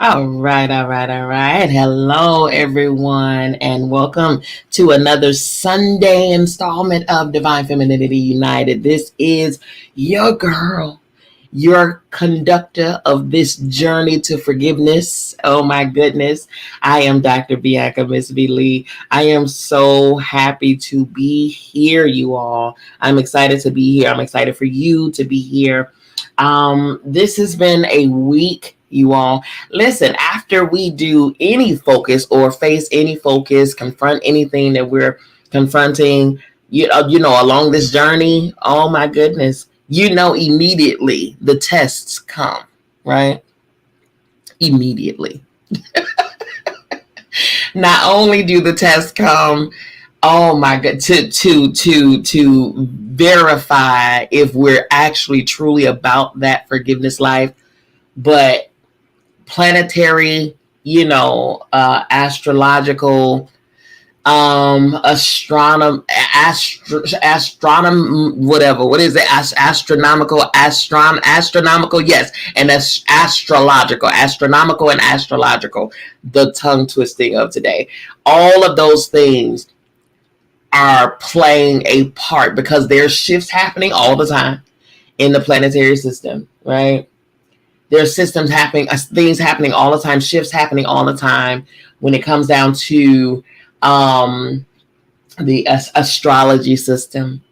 All right, all right, all right. Hello, everyone, and welcome to another Sunday installment of Divine Femininity United. This is your girl, your conductor of this journey to forgiveness. Oh my goodness. I am Dr. Bianca, Miss B. Lee. I am so happy to be here, you all. I'm excited to be here. I'm excited for you to be here. This has been a week, you all. Listen, after we do any focus or face any focus, confront anything that we're confronting, along this journey, oh my goodness, immediately the tests come, right? Immediately. Not only do the tests come, oh my god, to verify if we're actually truly about that forgiveness life, but planetary, astrological, whatever. What is it? Astronomical, yes. And that's astronomical and astrological, the tongue twisting of today. All of those things are playing a part because there's shifts happening all the time in the planetary system, right? There's systems happening, things happening all the time, shifts happening all the time when it comes down to the astrology system.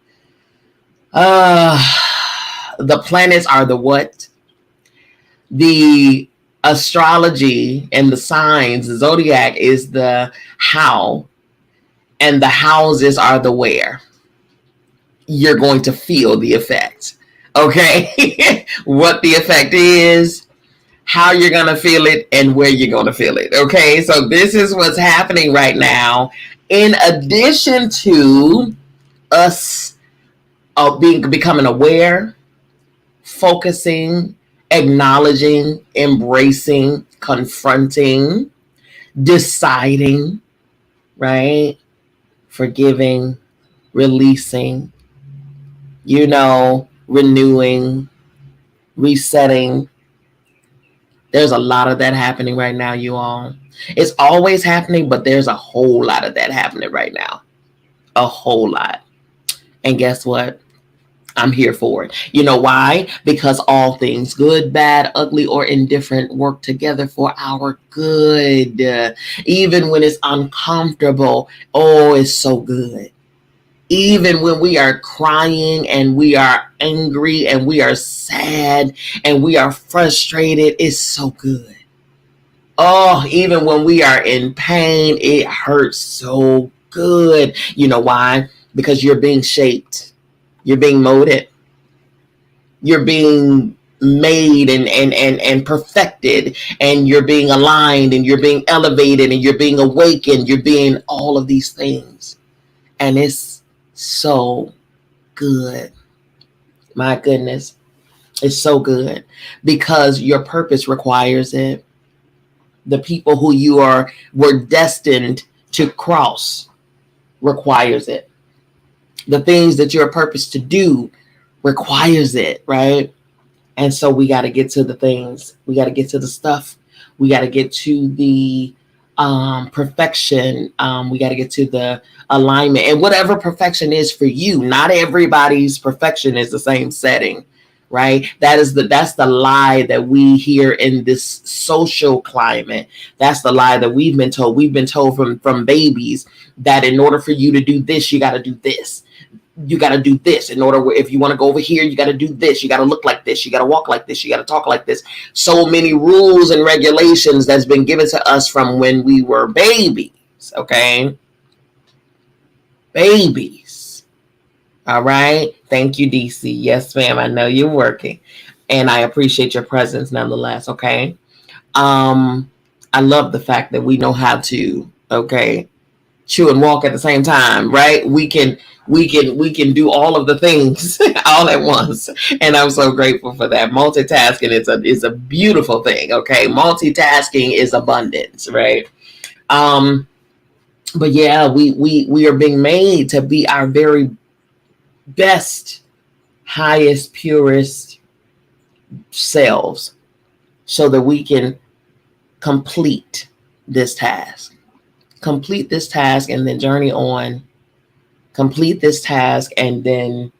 The planets are the what? The astrology and the signs, the zodiac is the how, and the houses are the where. You're going to feel the effect. Okay, what the effect is, how you're going to feel it, and where you're going to feel it. Okay, so this is what's happening right now. In addition to us becoming aware, focusing, acknowledging, embracing, confronting, deciding, right? Forgiving, releasing, renewing, resetting. There's a lot of that happening right now, you all. It's always happening, but there's a whole lot of that happening right now. A whole lot. And guess what? I'm here for it. You know why? Because all things, good, bad, ugly, or indifferent, work together for our good. Even when it's uncomfortable, oh, it's so good. Even when we are crying and we are angry and we are sad and we are frustrated, it's so good. Oh, even when we are in pain, it hurts so good. You know why? Because you're being shaped. You're being molded. You're being made and perfected, and you're being aligned, and you're being elevated, and you're being awakened. You're being all of these things. And it's so good. My goodness. It's so good because your purpose requires it. The people who you were destined to cross requires it. The things that you're purposed to do requires it, right? And so we got to get to the things. We got to get to the stuff. We got to get to the perfection. We got to get to the alignment, and whatever perfection is for you. Not everybody's perfection is the same setting, right? That's the lie that we hear in this social climate. That's the lie that we've been told. We've been told from babies that in order for you to do this, you got to do this. You got to do this in order. If you want to go over here, you got to do this. You got to look like this. You got to walk like this. You got to talk like this. So many rules and regulations that's been given to us from when we were babies. Okay. Babies. All right. Thank you, DC. Yes, ma'am. I know you're working and I appreciate your presence nonetheless. Okay. I love the fact that we know how to, okay, chew and walk at the same time, right? We can do all of the things all at once, and I'm so grateful for that. Multitasking is a beautiful thing. Okay, multitasking is abundance, right? But yeah, we are being made to be our very best, highest, purest selves, so that we can complete this task. Complete this task and then journey on. Complete this task and then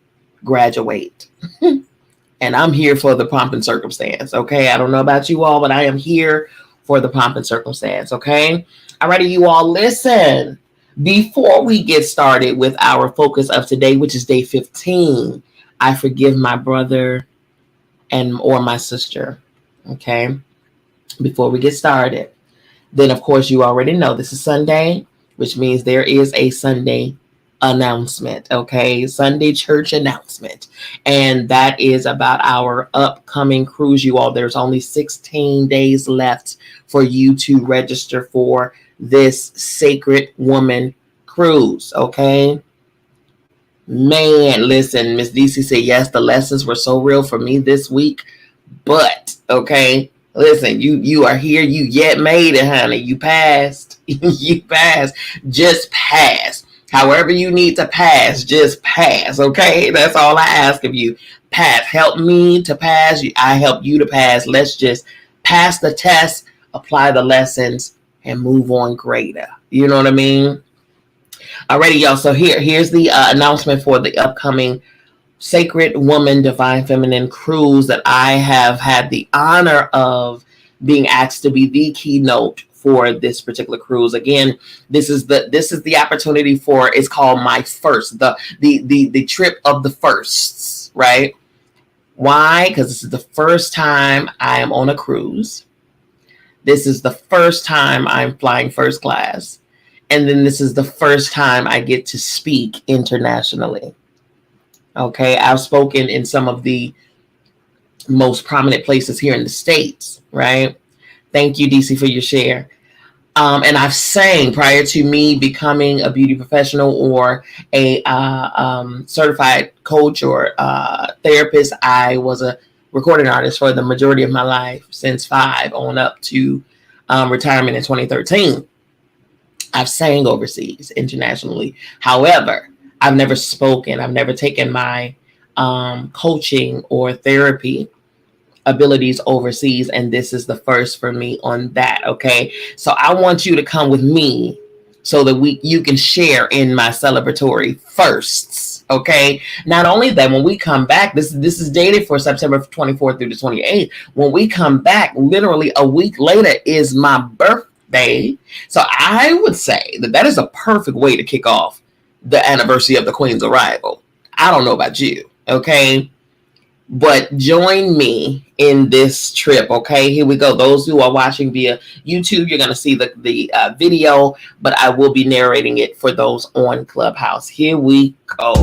graduate. And I'm here for the pomp and circumstance, okay? I don't know about you all, but I am here for the pomp and circumstance, okay? Alrighty, you all, listen. Before we get started with our focus of today, which is day 15, I forgive my brother or my sister, okay? Before we get started, then of course you already know this is Sunday, which means there is a Sunday announcement, okay? Sunday church announcement. And that is about our upcoming cruise, you all. There's only 16 days left for you to register for this Sacred Woman cruise, okay? Man, listen, Miss DC said, yes, the lessons were so real for me this week, but, okay, listen, you are here, you yet made it, honey. You passed. You passed. Just pass. However you need to pass, just pass, okay? That's all I ask of you. Pass. Help me to pass. I help you to pass. Let's just pass the test, apply the lessons, and move on greater. You know what I mean? Alrighty, y'all. So here's the announcement for the upcoming Sacred Woman, Divine Feminine cruise that I have had the honor of being asked to be the keynote for this particular cruise. Again, this is the opportunity for, it's called my first, the trip of the firsts, right? Why? Because this is the first time I am on a cruise. This is the first time I'm flying first class. And then this is the first time I get to speak internationally. Okay, I've spoken in some of the most prominent places here in the States, right? Thank you, DC, for your share. And I've sang prior to me becoming a beauty professional or a certified coach or therapist. I was a recording artist for the majority of my life, since 5 on up to retirement in 2013. I've sang overseas, internationally. However, I've never spoken. I've never taken my coaching or therapy abilities overseas, and this is the first for me on that, okay? So I want you to come with me so that you can share in my celebratory firsts, okay? Not only that, when we come back, this is dated for September 24th through the 28th. When we come back, literally a week later is my birthday. So I would say that is a perfect way to kick off the anniversary of the Queen's arrival. I don't know about you, okay? But join me in this trip, okay? Here we go. Those who are watching via YouTube, you're going to see the video, but I will be narrating it for those on Clubhouse. Here we go.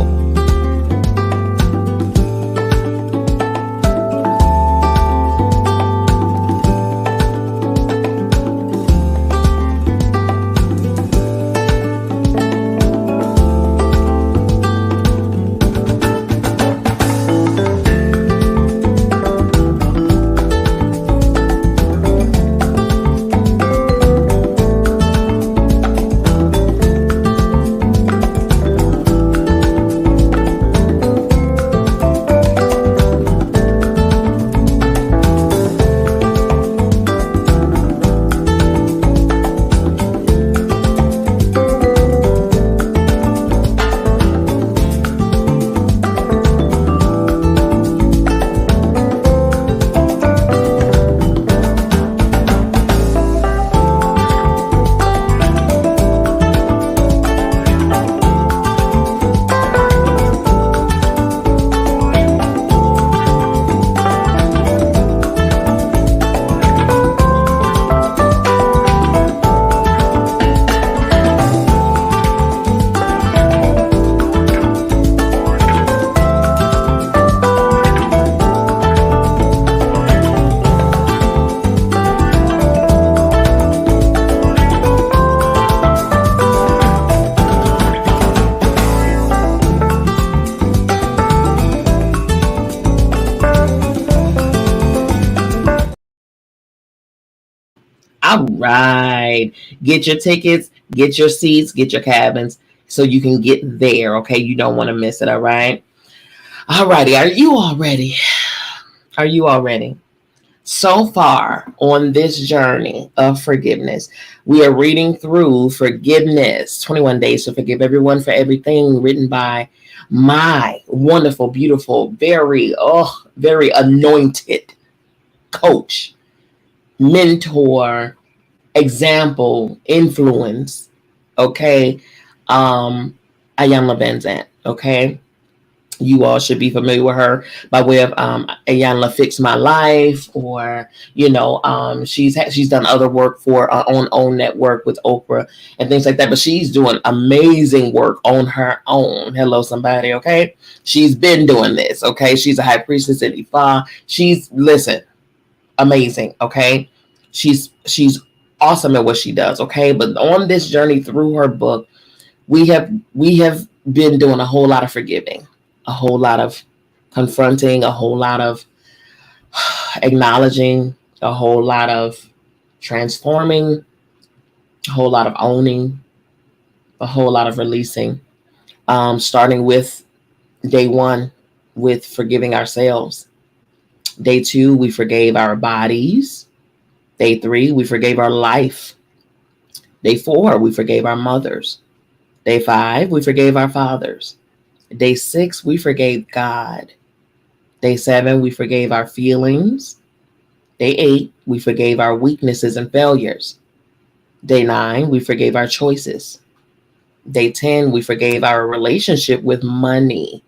All right. Get your tickets, get your seats, get your cabins so you can get there, okay? You don't want to miss it, all right? All righty. Are you all ready? Are you all ready? So far on this journey of forgiveness, we are reading through Forgiveness 21 Days to Forgive Everyone for Everything, written by my wonderful, beautiful, very anointed coach, mentor, example, influence, okay? Ayanna Van Zant, okay? You all should be familiar with her by way of Ayanna Fix My Life, or she's done other work for her own network with Oprah and things like that. But she's doing amazing work on her own. Hello, somebody, okay? She's been doing this, okay? She's a high priestess at Ifa. She's amazing, okay? She's awesome at what she does, okay? But on this journey through her book, we have been doing a whole lot of forgiving, a whole lot of confronting, a whole lot of acknowledging, a whole lot of transforming, a whole lot of owning, a whole lot of releasing. Starting with day 1 with forgiving ourselves. Day 2, we forgave our bodies. Day 3, we forgave our life. Day 4, we forgave our mothers. Day 5, we forgave our fathers. Day 6, we forgave God. Day 7, we forgave our feelings. Day 8, we forgave our weaknesses and failures. Day 9, we forgave our choices. Day 10, we forgave our relationship with money.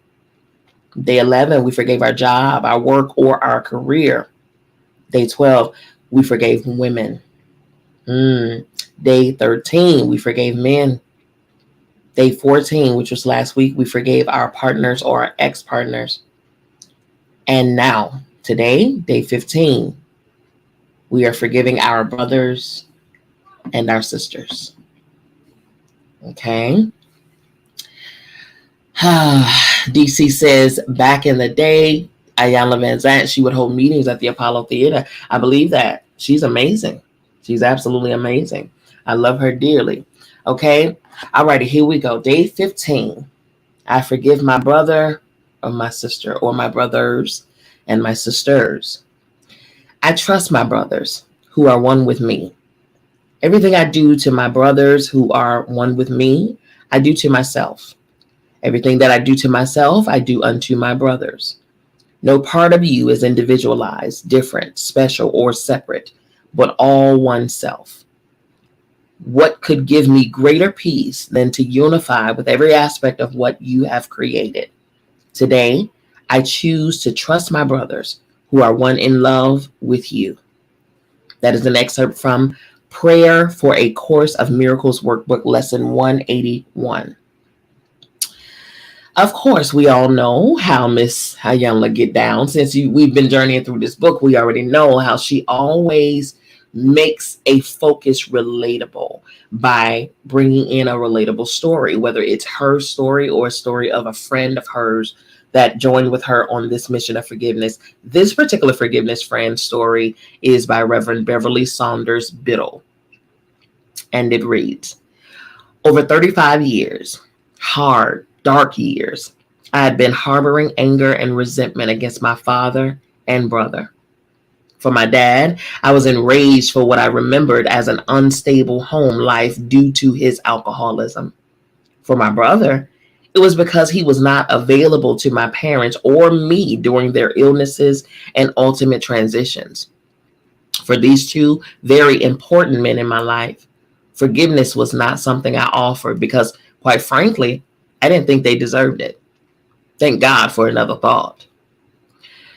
Day 11, we forgave our job, our work, or our career. Day 12, we forgave women. Day 13, we forgave men. Day 14, which was last week, we forgave our partners or our ex-partners. And now, today, day 15, we are forgiving our brothers and our sisters. Okay? DC says, back in the day, Ayanna Van Zant, she would hold meetings at the Apollo Theater. I believe that. She's amazing. She's absolutely amazing. I love her dearly. Okay? All righty, here we go. Day 15. I forgive my brother or my sister, or my brothers and my sisters. I trust my brothers who are one with me. Everything I do to my brothers who are one with me, I do to myself. Everything that I do to myself, I do unto my brothers. No part of you is individualized, different, special, or separate, but all oneself. What could give me greater peace than to unify with every aspect of what you have created? Today, I choose to trust my brothers who are one in love with you. That is an excerpt from Prayer for a Course of Miracles Workbook, Lesson 181. Of course, we all know how Miss Ayanna get down. Since we've been journeying through this book, we already know how she always makes a focus relatable by bringing in a relatable story, whether it's her story or a story of a friend of hers that joined with her on this mission of forgiveness. This particular forgiveness friend story is by Reverend Beverly Saunders Biddle. And it reads, over 35 years, hard, dark years, I had been harboring anger and resentment against my father and brother. For my dad, I was enraged for what I remembered as an unstable home life due to his alcoholism. For my brother, it was because he was not available to my parents or me during their illnesses and ultimate transitions. For these two very important men in my life, forgiveness was not something I offered because, quite frankly, I didn't think they deserved it. Thank God for another thought.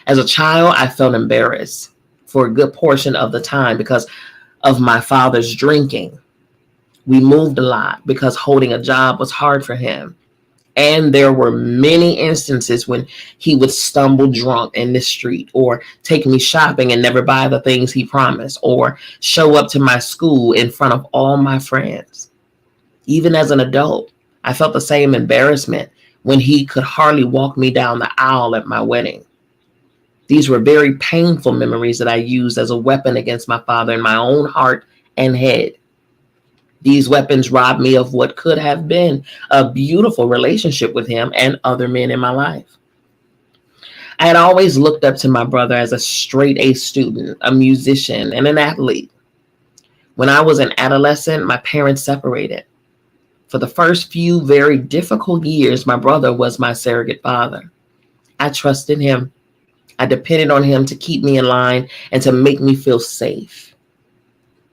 As a child, I felt embarrassed for a good portion of the time because of my father's drinking. We moved a lot because holding a job was hard for him. And there were many instances when he would stumble drunk in the street, or take me shopping and never buy the things he promised, or show up to my school in front of all my friends. Even as an adult, I felt the same embarrassment when he could hardly walk me down the aisle at my wedding. These were very painful memories that I used as a weapon against my father in my own heart and head. These weapons robbed me of what could have been a beautiful relationship with him and other men in my life. I had always looked up to my brother as a straight A student, a musician, and an athlete. When I was an adolescent, my parents separated. For the first few very difficult years, my brother was my surrogate father. I trusted him. I depended on him to keep me in line and to make me feel safe.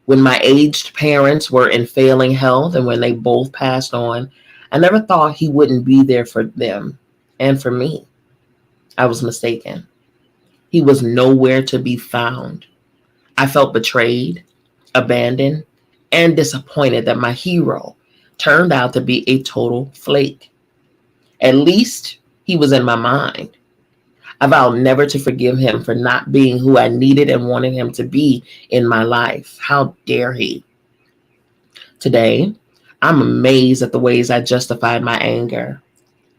When my aged parents were in failing health and when they both passed on, I never thought he wouldn't be there for them and for me. I was mistaken. He was nowhere to be found. I felt betrayed, abandoned, and disappointed that my hero turned out to be a total flake. At least he was in my mind. I vowed never to forgive him for not being who I needed and wanted him to be in my life. How dare he? Today, I'm amazed at the ways I justified my anger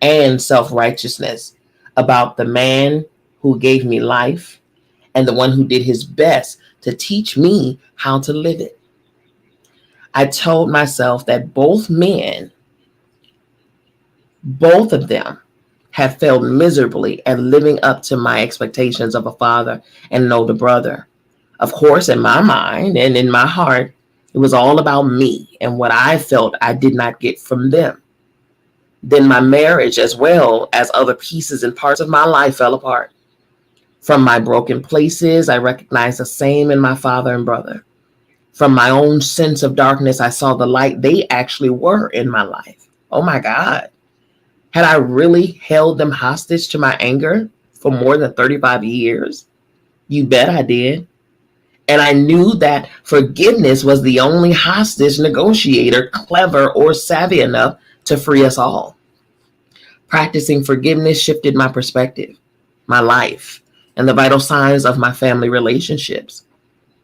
and self-righteousness about the man who gave me life and the one who did his best to teach me how to live it. I told myself that both of them, have failed miserably at living up to my expectations of a father and an older brother. Of course, in my mind and in my heart, it was all about me and what I felt I did not get from them. Then my marriage, as well as other pieces and parts of my life, fell apart. From my broken places, I recognized the same in my father and brother. From my own sense of darkness, I saw the light they actually were in my life. Oh my God. Had I really held them hostage to my anger for more than 35 years? You bet I did. And I knew that forgiveness was the only hostage negotiator clever or savvy enough to free us all. Practicing forgiveness shifted my perspective, my life, and the vital signs of my family relationships.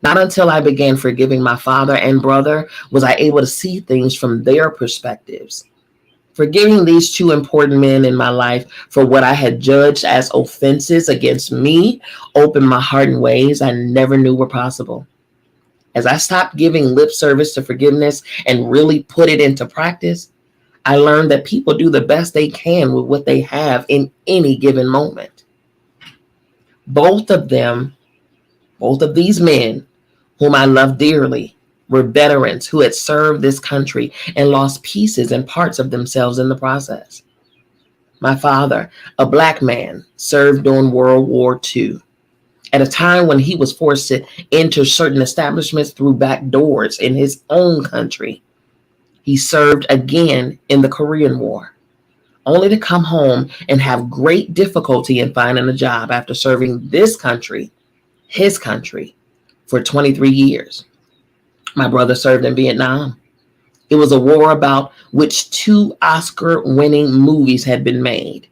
Not until I began forgiving my father and brother was I able to see things from their perspectives. Forgiving these two important men in my life for what I had judged as offenses against me opened my heart in ways I never knew were possible. As I stopped giving lip service to forgiveness and really put it into practice, I learned that people do the best they can with what they have in any given moment. Both of these men, whom I love dearly, were veterans who had served this country and lost pieces and parts of themselves in the process. My father, a Black man, served during World War II, at a time when he was forced to enter certain establishments through back doors in his own country. He served again in the Korean War, only to come home and have great difficulty in finding a job after serving this country, his country, for 23 years. My brother served in Vietnam. It was a war about which 2 Oscar-winning movies had been made.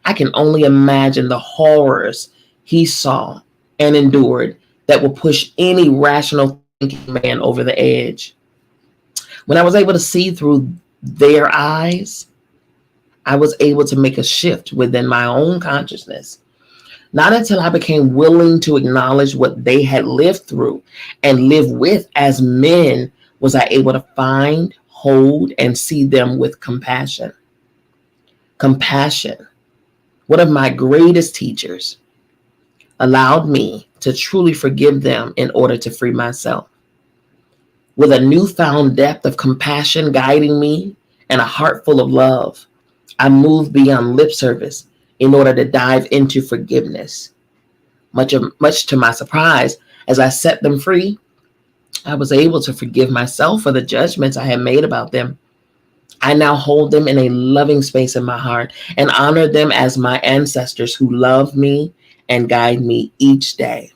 I can only imagine the horrors he saw and endured that will push any rational thinking man over the edge. When I was able to see through their eyes, I was able to make a shift within my own consciousness. Not until I became willing to acknowledge what they had lived through and live with as men was I able to find, hold, and see them with compassion. Compassion, one of my greatest teachers, allowed me to truly forgive them in order to free myself. With a newfound depth of compassion guiding me and a heart full of love, I moved beyond lip service in order to dive into forgiveness. Much to my surprise, as I set them free, I was able to forgive myself for the judgments I had made about them. I now hold them in a loving space in my heart and honor them as my ancestors who love me and guide me each day.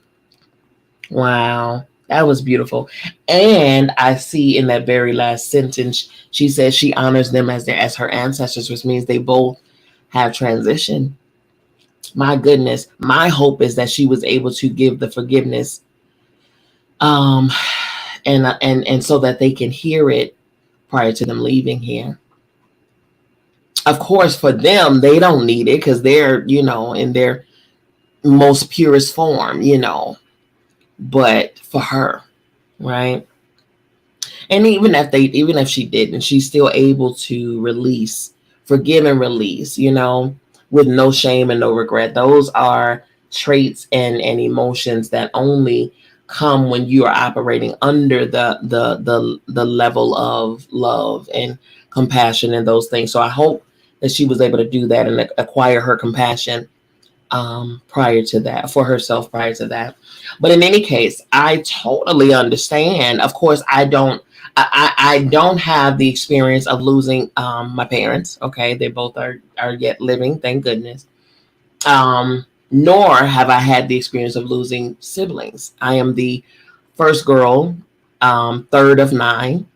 Wow, that was beautiful. And I see in that very last sentence, she says she honors them as her ancestors, which means they both have transitioned. My goodness, my hope is that she was able to give the forgiveness, and so that they can hear it prior to them leaving here. Of course, for them, they don't need it because they're, in their most purest form, but for her, right? And even if she didn't, she's still able to forgive and release, with no shame and no regret. Those are traits and emotions that only come when you are operating under the level of love and compassion and those things. So I hope that she was able to do that and acquire her compassion prior to that, for herself prior to that. But in any case, I totally understand. Of course, I don't have the experience of losing my parents. Okay, they both are yet living, thank goodness. Nor have I had the experience of losing siblings. I am the first girl, third of 9,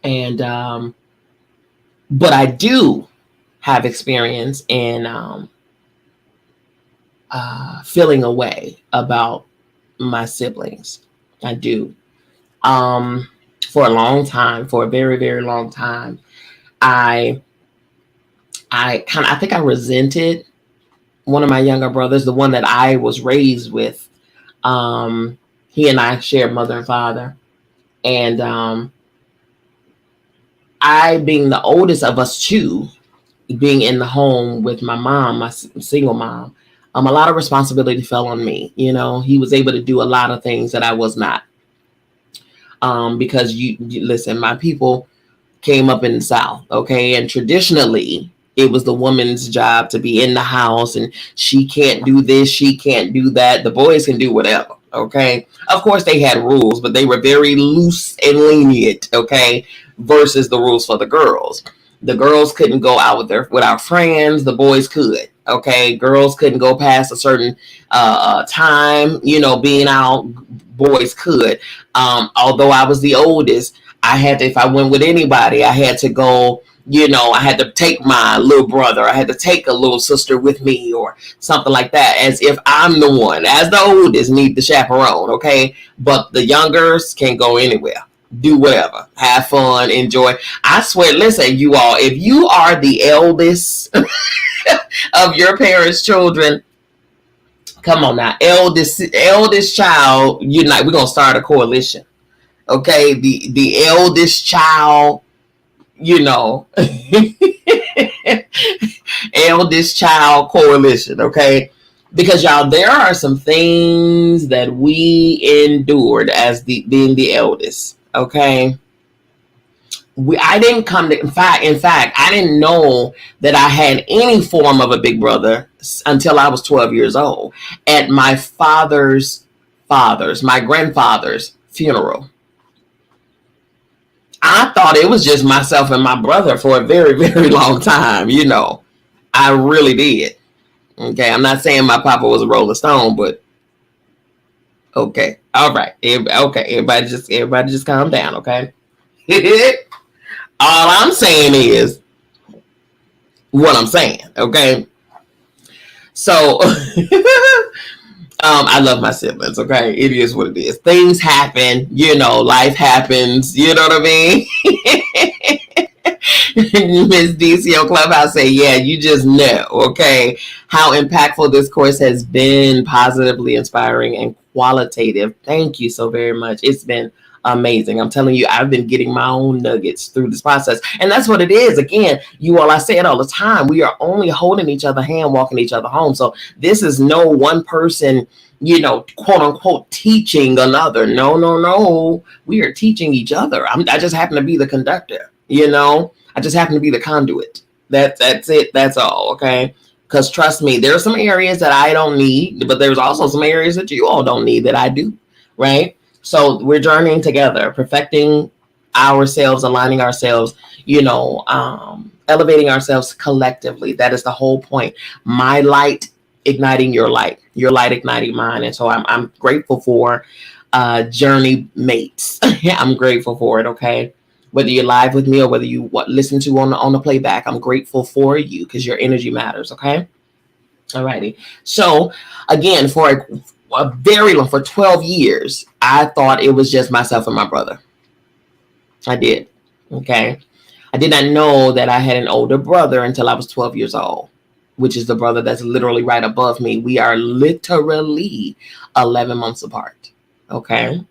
and but I do have experience in feeling a way about my siblings. I do. For a long time, for a very, very long time, I think I resented one of my younger brothers, the one that I was raised with. He and I shared mother and father, and I, being the oldest of us two, being in the home with my mom, my single mom, a lot of responsibility fell on me. You know, he was able to do a lot of things that I was not. Because you listen, my people came up in the South, okay, and traditionally it was the woman's job to be in the house, and she can't do this, she can't do that. The boys can do whatever, okay. Of course, they had rules, but they were very loose and lenient, okay, versus the rules for the girls. The girls couldn't go out with our friends. The boys could. Okay, girls couldn't go past a certain time. You know, being out, boys could. Although I was the oldest, I had to. If I went with anybody, I had to go. You know, I had to take my little brother. I had to take a little sister with me, or something like that, as if I'm the one, as the oldest, need the chaperone. Okay, but the youngers can't go anywhere. Do whatever, have fun, enjoy. I swear, listen, you all, if you are the eldest of your parents' children, come on now, eldest child, we're gonna start a coalition. Okay, the eldest child, you know, eldest child coalition. Okay, because y'all, there are some things that we endured as being the eldest. Okay, I didn't come to. In fact, I didn't know that I had any form of a big brother until I was 12 years old at my my grandfather's funeral. I thought it was just myself and my brother for a very, very long time. You know, I really did. Okay, I'm not saying my papa was a Rolling Stone, but okay, all right, everybody just calm down. Okay. All I'm saying is what I'm saying, okay? So, I love my siblings, okay? It is what it is. Things happen, you know, life happens, you know what I mean? Miss DC on Clubhouse say, yeah, you just know, okay, how impactful this course has been, positively inspiring and qualitative. Thank you so very much. It's been amazing. I'm telling you, I've been getting my own nuggets through this process. And that's what it is. Again, you all, I say it all the time. We are only holding each other hand, walking each other home. So this is no one person, you know, quote unquote, teaching another. No. We are teaching each other. I just happen to be the conductor, you know. I just happen to be the conduit. That's it. That's all. Okay. Because trust me, there are some areas that I don't need, but there's also some areas that you all don't need that I do. Right. So we're journeying together, perfecting ourselves, aligning ourselves, you know, elevating ourselves collectively. That is the whole point. My light igniting your light igniting mine. And so I'm grateful for journey mates. I'm grateful for it. Okay. Whether you're live with me or whether you listen to on the playback, I'm grateful for you because your energy matters. Okay. All righty. So again, for very long, for 12 years, I thought it was just myself and my brother. I did. Okay. I did not know that I had an older brother until I was 12 years old, which is the brother that's literally right above me. We are literally 11 months apart. Okay.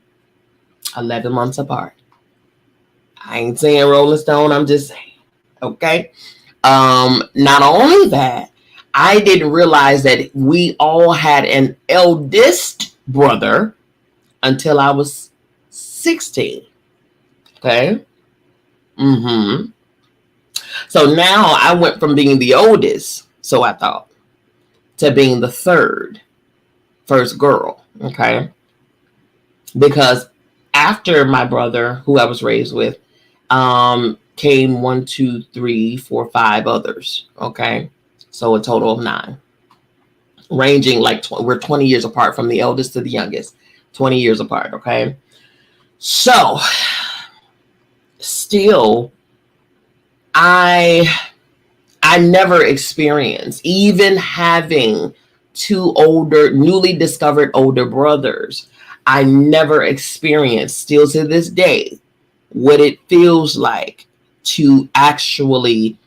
11 months apart. I ain't saying Rolling Stone. I'm just saying. Okay. Not only that, I didn't realize that we all had an eldest brother until I was 16. Okay. So now I went from being the oldest, so I thought, to being the first girl. Okay. Because after my brother, who I was raised with, came 1, 2, 3, 4, 5 others. Okay. So a total of 9. Ranging like we're 20 years apart from the eldest to the youngest. 20 years apart. Okay. So still, I never experienced, even having 2 newly discovered older brothers, I never experienced, still to this day, what it feels like to actually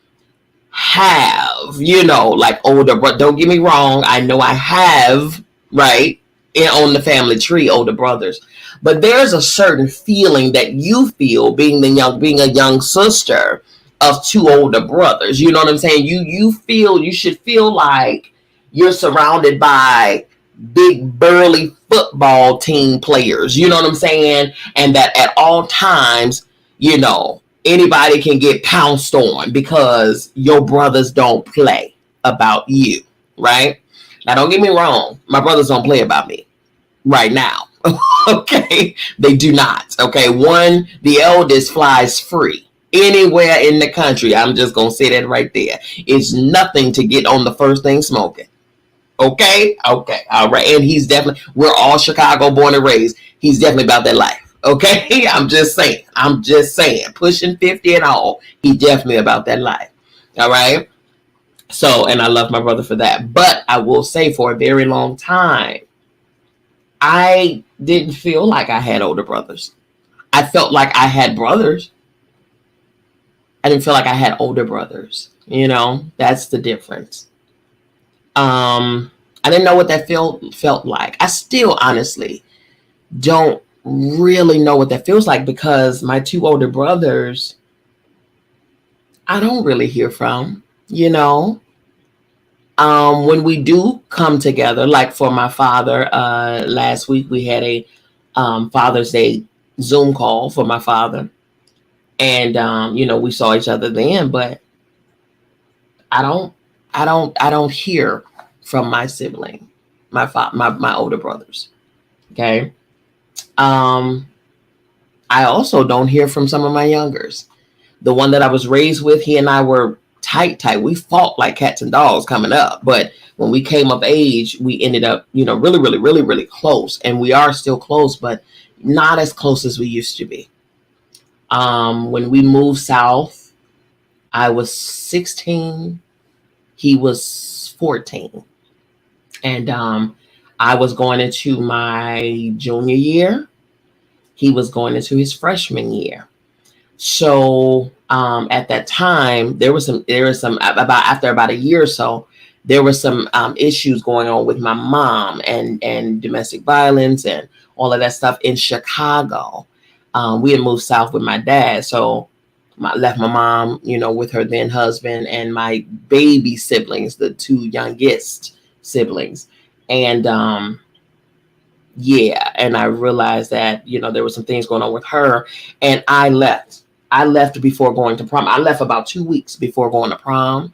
have, like older brother. Don't get me wrong. I know I have, right, on the family tree, older brothers. But there's a certain feeling that you feel being a young sister of 2 older brothers. You know what I'm saying? You should feel like you're surrounded by big burly football team players. You know what I'm saying? And that at all times, anybody can get pounced on because your brothers don't play about you, right? Now, don't get me wrong. My brothers don't play about me right now. Okay. They do not. Okay. The eldest flies free anywhere in the country. I'm just going to say that right there. It's nothing to get on the first thing smoking. Okay. All right. And we're all Chicago born and raised. He's definitely about that life. Okay. I'm just saying, pushing 50 and all, he's definitely about that life. All right. So, and I love my brother for that. But I will say, for a very long time, I didn't feel like I had older brothers. I felt like I had brothers. I didn't feel like I had older brothers. That's the difference. I didn't know what that felt like. I still honestly don't really know what that feels like, because my 2 older brothers, I don't really hear from, when we do come together, like for my father, last week we had a Father's Day Zoom call for my father. And, we saw each other then, but I don't hear from my sibling, my older brothers. Okay. I also don't hear from some of my youngers. The one that I was raised with, he and I were tight. We fought like cats and dogs coming up. But when we came of age, we ended up, really, really, really, really close. And we are still close, but not as close as we used to be. When we moved south, I was 16. He was 14. And I was going into my junior year. He was going into his freshman year. So at that time, there was some after about a year or so, there were some issues going on with my mom and domestic violence and all of that stuff in Chicago. We had moved south with my dad, so I left my mom, with her then husband and my baby siblings, the 2 youngest siblings, and and I realized that there were some things going on with her, and I left. I left before going to prom. I left about 2 weeks before going to prom.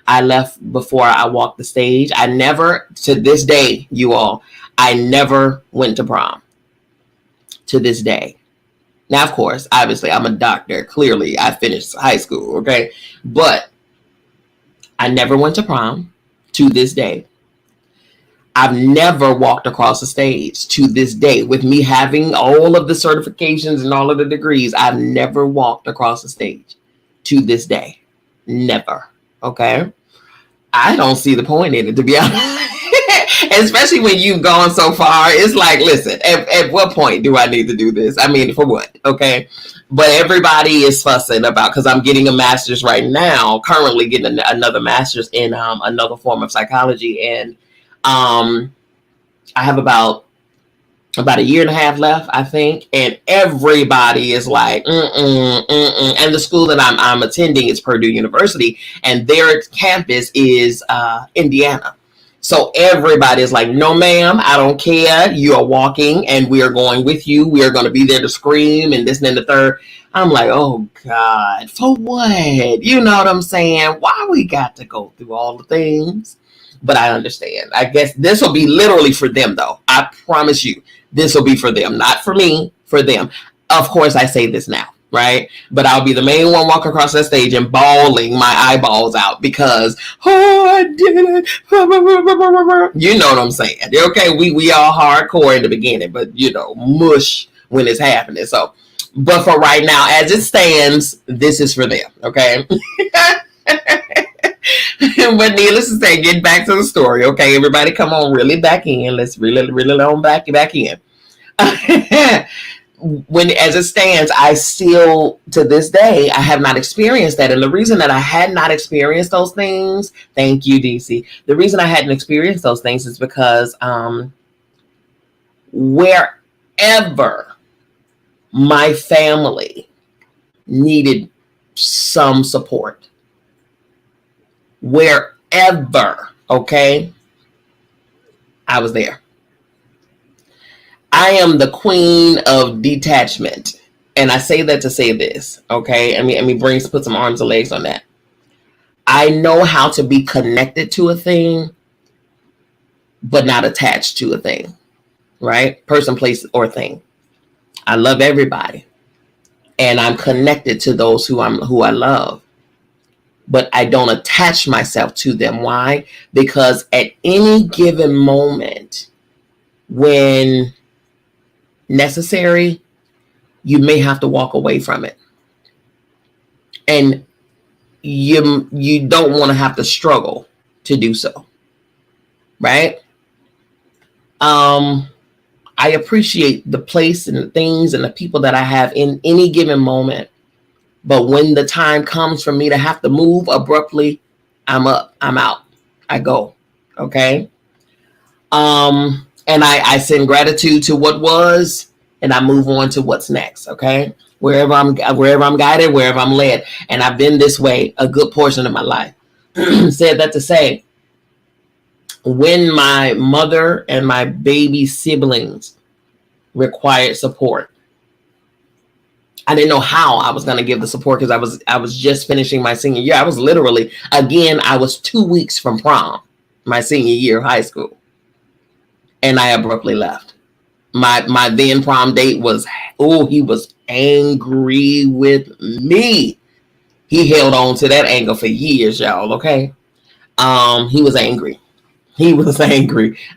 I left before I walked the stage. I never, to this day, you all, I never went to prom. To this day. Now, of course, obviously, I'm a doctor. Clearly, I finished high school, okay? But I never went to prom to this day. I've never walked across the stage to this day. With me having all of the certifications and all of the degrees, I've never walked across the stage to this day. Never. Okay? I don't see the point in it, to be honest. Especially when you've gone so far. It's like, listen, at what point do I need to do this? I mean, for what? Okay? But everybody is fussing about, because I'm getting a master's right now, currently getting another master's in another form of psychology. And I have about about a year and a half left, I think, and everybody is like, And the school that I'm attending is Purdue University, and their campus is Indiana. So everybody is like, no, ma'am, I don't care. You are walking, and we are going with you. We are going to be there to scream and this and then the third. I'm like, oh God, for what? You know what I'm saying? Why we got to go through all the things? But I understand. I guess this will be literally for them, though. I promise you, this will be for them, not for me, for them. Of course, I say this now, right? But I'll be the main one walking across that stage and bawling my eyeballs out because, oh, I did it. You know what I'm saying? Okay, we all hardcore in the beginning, but you know, mush when it's happening. So, but for right now, as it stands, this is for them. Okay. But needless to say, get back to the story. Okay, everybody, come on, really back in. Let's really on back in. When, as it stands, I still, to this day, I have not experienced that. And the reason that I had not experienced those things, thank you, DC. The reason I hadn't experienced those things is because wherever my family needed some support, wherever, okay, I was there. I am the queen of detachment. And I say that to say this, okay? I mean, put some arms and legs on that. I know how to be connected to a thing, but not attached to a thing, right? Person, place, or thing. I love everybody. And I'm connected to those who I love. But I don't attach myself to them. Why? Because at any given moment, when necessary, you may have to walk away from it. And you don't want to have to struggle to do so. Right? I appreciate the place and the things and the people that I have in any given moment. But when the time comes for me to have to move abruptly, I'm up, I'm out, I go. Okay. And I send gratitude to what was, and I move on to what's next. Okay. Wherever I'm guided, wherever I'm led. And I've been this way a good portion of my life. Said that to say, when my mother and my baby siblings required support, I didn't know how I was going to give the support because I was just finishing my senior year. I was literally, again, I was 2 weeks from prom, my senior year of high school. And I abruptly left. My then prom date was, he was angry with me. He held on to that anger for years, y'all, okay? He was angry.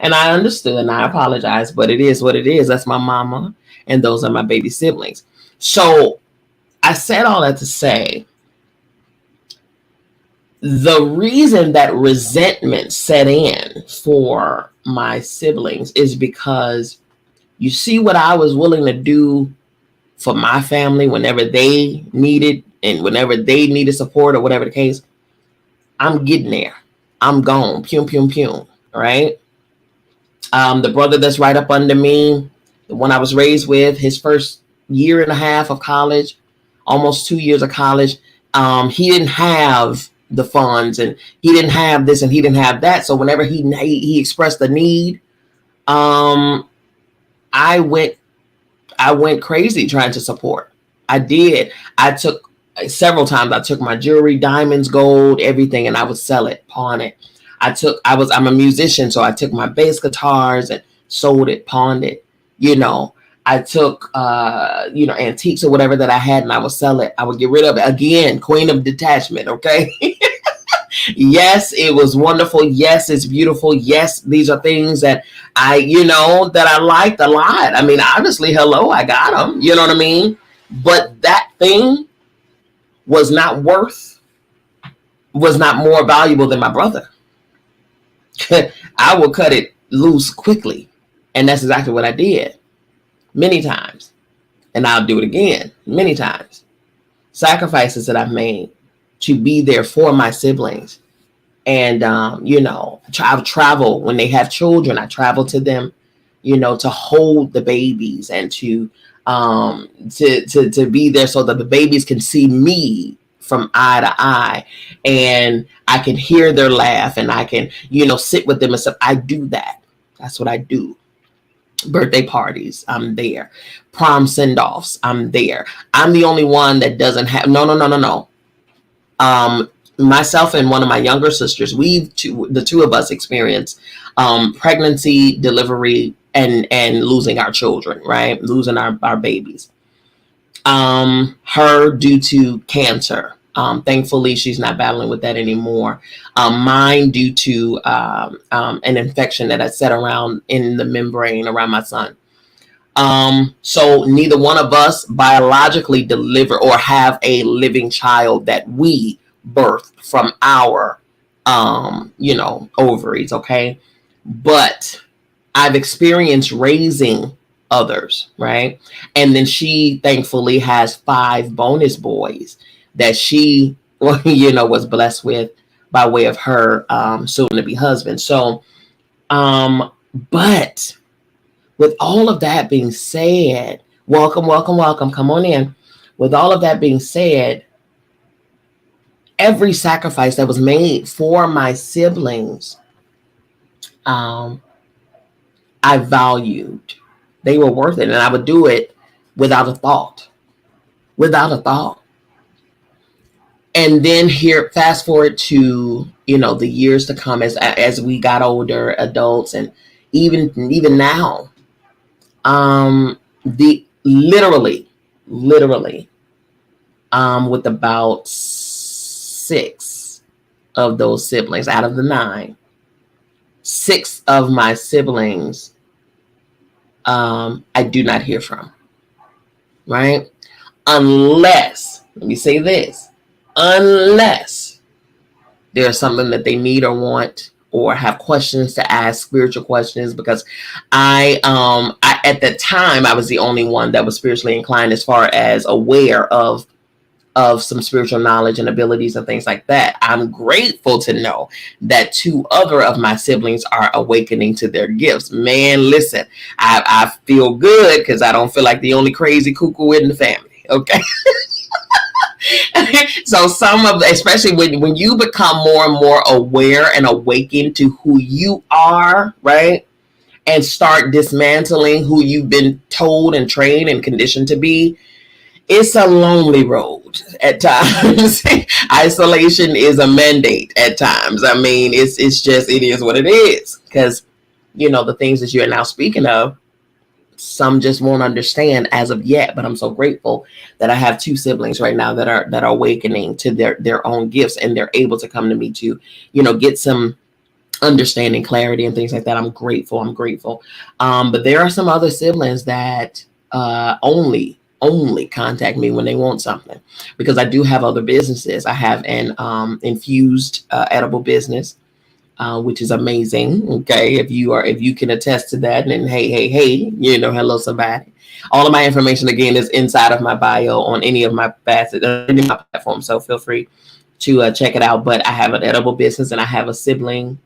And I understood and I apologize, but it is what it is. That's my mama and those are my baby siblings. So I said all that to say, the reason that resentment set in for my siblings is because you see what I was willing to do for my family whenever they needed and whenever they needed support or whatever the case. I'm getting there. I'm gone. Pum, pum, pum. Right? The brother that's right up under me, the one I was raised with, his first year and a half of college, almost 2 years of college, he didn't have the funds and he didn't have this and he didn't have that. So whenever he expressed the need, I went crazy trying to support. I did. I took several times. I took my jewelry, diamonds, gold, everything, and I would sell it, pawn it. I'm a musician, so I took my bass guitars and sold it, pawned it. You know, I took, antiques or whatever that I had and I would sell it. I would get rid of it. Again, queen of detachment. Okay. Yes, it was wonderful. Yes, it's beautiful. Yes, these are things that I liked a lot. I mean, obviously, hello, I got them. You know what I mean? But that thing was not more valuable than my brother. I would cut it loose quickly. And that's exactly what I did many times. And I'll do it again many times. Sacrifices that I've made to be there for my siblings. And, I've traveled when they have children. I travel to them, to hold the babies and to be there so that the babies can see me from eye to eye, and I can hear their laugh, and I can, sit with them and stuff. I do that. That's what I do. Birthday parties, I'm there. Prom send-offs, I'm there. I'm the only one that doesn't have, no. Myself and one of my younger sisters, the two of us experienced pregnancy, delivery, and losing our children, right? Losing our babies. Her due to cancer. Thankfully, she's not battling with that anymore. Mine due to an infection that had set around in the membrane around my son. So neither one of us biologically deliver or have a living child that we birthed from our, ovaries. Okay. But I've experienced raising others, right? And then she thankfully has 5 bonus boys that she, was blessed with by way of her soon to be husband. So, but with all of that being said, welcome, come on in. With all of that being said, every sacrifice that was made for my siblings, I valued. They were worth it, and I would do it without a thought. And then here, fast forward to, the years to come as we got older, adults, and even now, literally, with about 6 of those siblings out of the 9, 6 of my siblings, I do not hear from, right? Unless, let me say this, unless there's something that they need or want or have questions to ask, spiritual questions, because I at the time I was the only one that was spiritually inclined as far as aware of some spiritual knowledge and abilities and things like that. I'm grateful to know that 2 other of my siblings are awakening to their gifts. Man, listen, I feel good because I don't feel like the only crazy cuckoo in the family. Okay. So especially when you become more and more aware and awakened to who you are, right? And start dismantling who you've been told and trained and conditioned to be, it's a lonely road at times. Isolation is a mandate at times. I mean, it's just, it is what it is. Because, the things that you're now speaking of, some just won't understand as of yet, but I'm so grateful that I have 2 siblings right now that are awakening to their own gifts, and they're able to come to me to, get some understanding, clarity, and things like that. I'm grateful. But there are some other siblings that only contact me when they want something, because I do have other businesses. I have an infused edible business, which is amazing. Okay. If you can attest to that, then hey, hello somebody. All of my information again is inside of my bio on any of my facets, any of my platforms. So feel free to check it out. But I have an edible business, and I have a sibling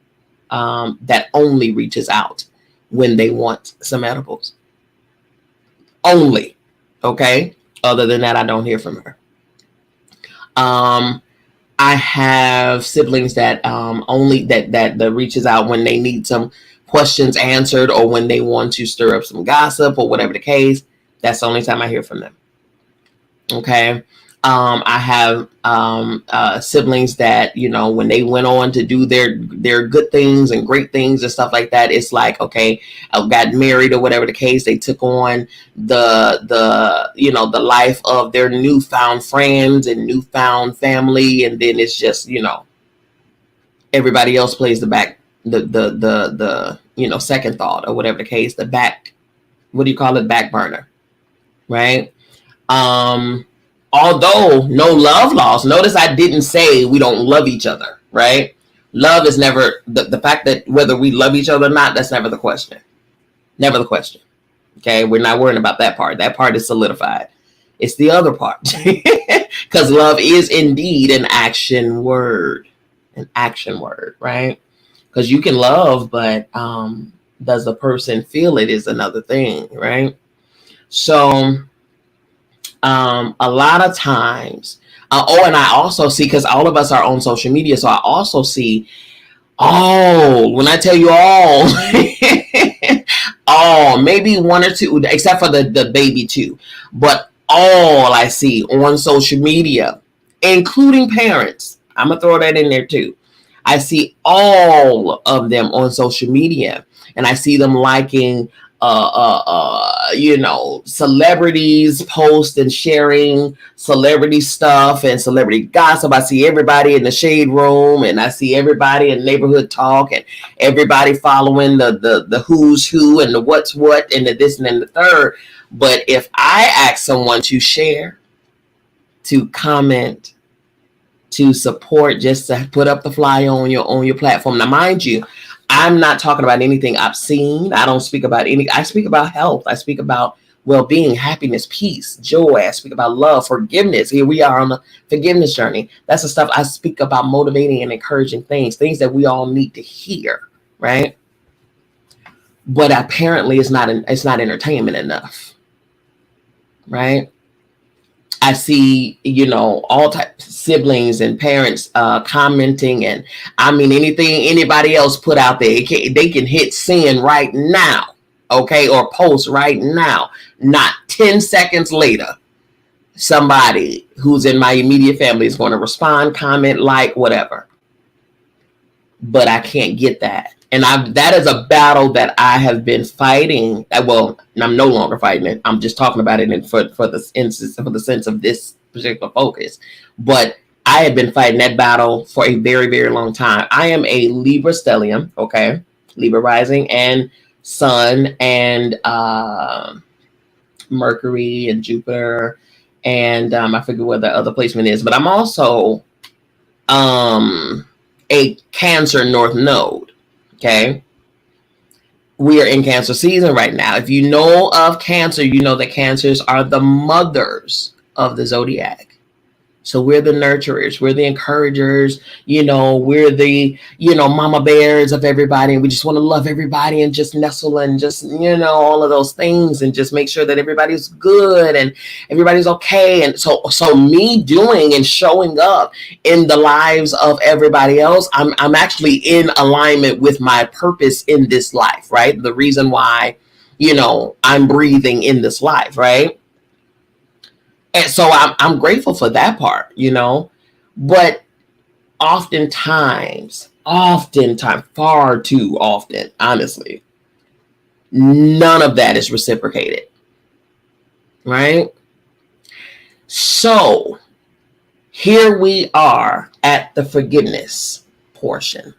that only reaches out when they want some edibles. Only. Okay. Other than that, I don't hear from her. I have siblings that only that reaches out when they need some questions answered, or when they want to stir up some gossip, or whatever the case. That's the only time I hear from them. Okay. I have siblings that, when they went on to do their good things and great things and stuff like that, it's like, okay, I got married or whatever the case, they took on the life of their newfound friends and newfound family, and then it's just, everybody else plays the second thought, or whatever the case, back burner, right? Although no love lost, notice I didn't say we don't love each other, right? Love is never, the fact that whether we love each other or not, that's never the question. Never the question. Okay, we're not worrying about that part. That part is solidified. It's the other part. Because love is indeed an action word. Right? Because you can love, but does the person feel it is another thing, right? So a lot of times, and I also see, because all of us are on social media, so I also see, when I tell you all, maybe one or two, except for the baby two, but all I see on social media, including parents, I'm gonna throw that in there too. I see all of them on social media, and I see them liking, celebrities post and sharing celebrity stuff and celebrity gossip. I see everybody in the shade room, and I see everybody in neighborhood talk, and everybody following the who's who and the what's what and the this and then the third. But if I ask someone to share, to comment, to support, just to put up the flyer on your platform. Now, mind you, I'm not talking about anything obscene. I don't speak about I speak about health. I speak about well-being, happiness, peace, joy. I speak about love, forgiveness. Here we are on the forgiveness journey. That's the stuff I speak about, motivating and encouraging things that we all need to hear, right? But apparently it's not entertainment enough, right? I see, all types of siblings and parents commenting, and I mean, anything anybody else put out there, they can hit send right now, okay, or post right now. Not 10 seconds later, somebody who's in my immediate family is going to respond, comment, like, whatever. But I can't get that. And that is a battle that I have been fighting. Well, I'm no longer fighting it. I'm just talking about it for the sense of this particular focus. But I have been fighting that battle for a very, very long time. I am a Libra stellium, okay? Libra rising and Sun and Mercury and Jupiter. And I forget where the other placement is. But I'm also a Cancer North Node. Okay. We are in Cancer season right now. If you know of Cancer, you know that Cancers are the mothers of the zodiac. So we're the nurturers, we're the encouragers, we're the, mama bears of everybody. And we just want to love everybody and just nestle and just, all of those things and just make sure that everybody's good and everybody's okay. And so me doing and showing up in the lives of everybody else, I'm actually in alignment with my purpose in this life, right? The reason why, I'm breathing in this life, right? And so I'm grateful for that part, but oftentimes, far too often, honestly, none of that is reciprocated, right? So here we are at the forgiveness portion.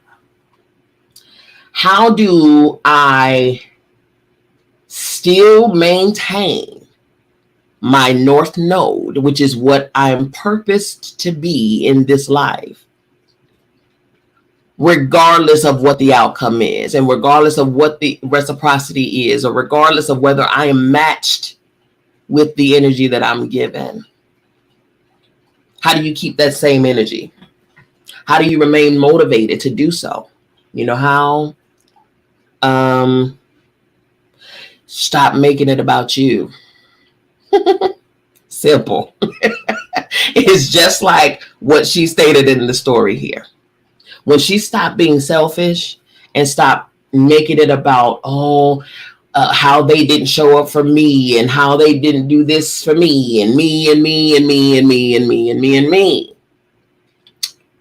How do I still maintain my North Node, which is what I'm purposed to be in this life, regardless of what the outcome is, and regardless of what the reciprocity is, or regardless of whether I am matched with the energy that I'm given? How do you keep that same energy? How do you remain motivated to do so? How? Stop making it about you. Simple. It's just like what she stated in the story here. When she stopped being selfish and stopped making it about, how they didn't show up for me and how they didn't do this for me and me and me and me and me and me and me and me,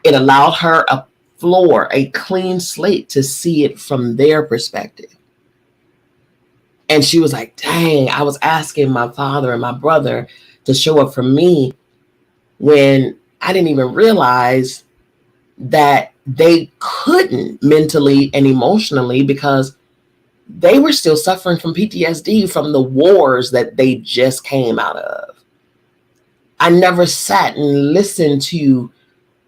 it allowed her a clean slate to see it from their perspective. And she was like, dang, I was asking my father and my brother to show up for me when I didn't even realize that they couldn't mentally and emotionally, because they were still suffering from PTSD from the wars that they just came out of. I never sat and listened to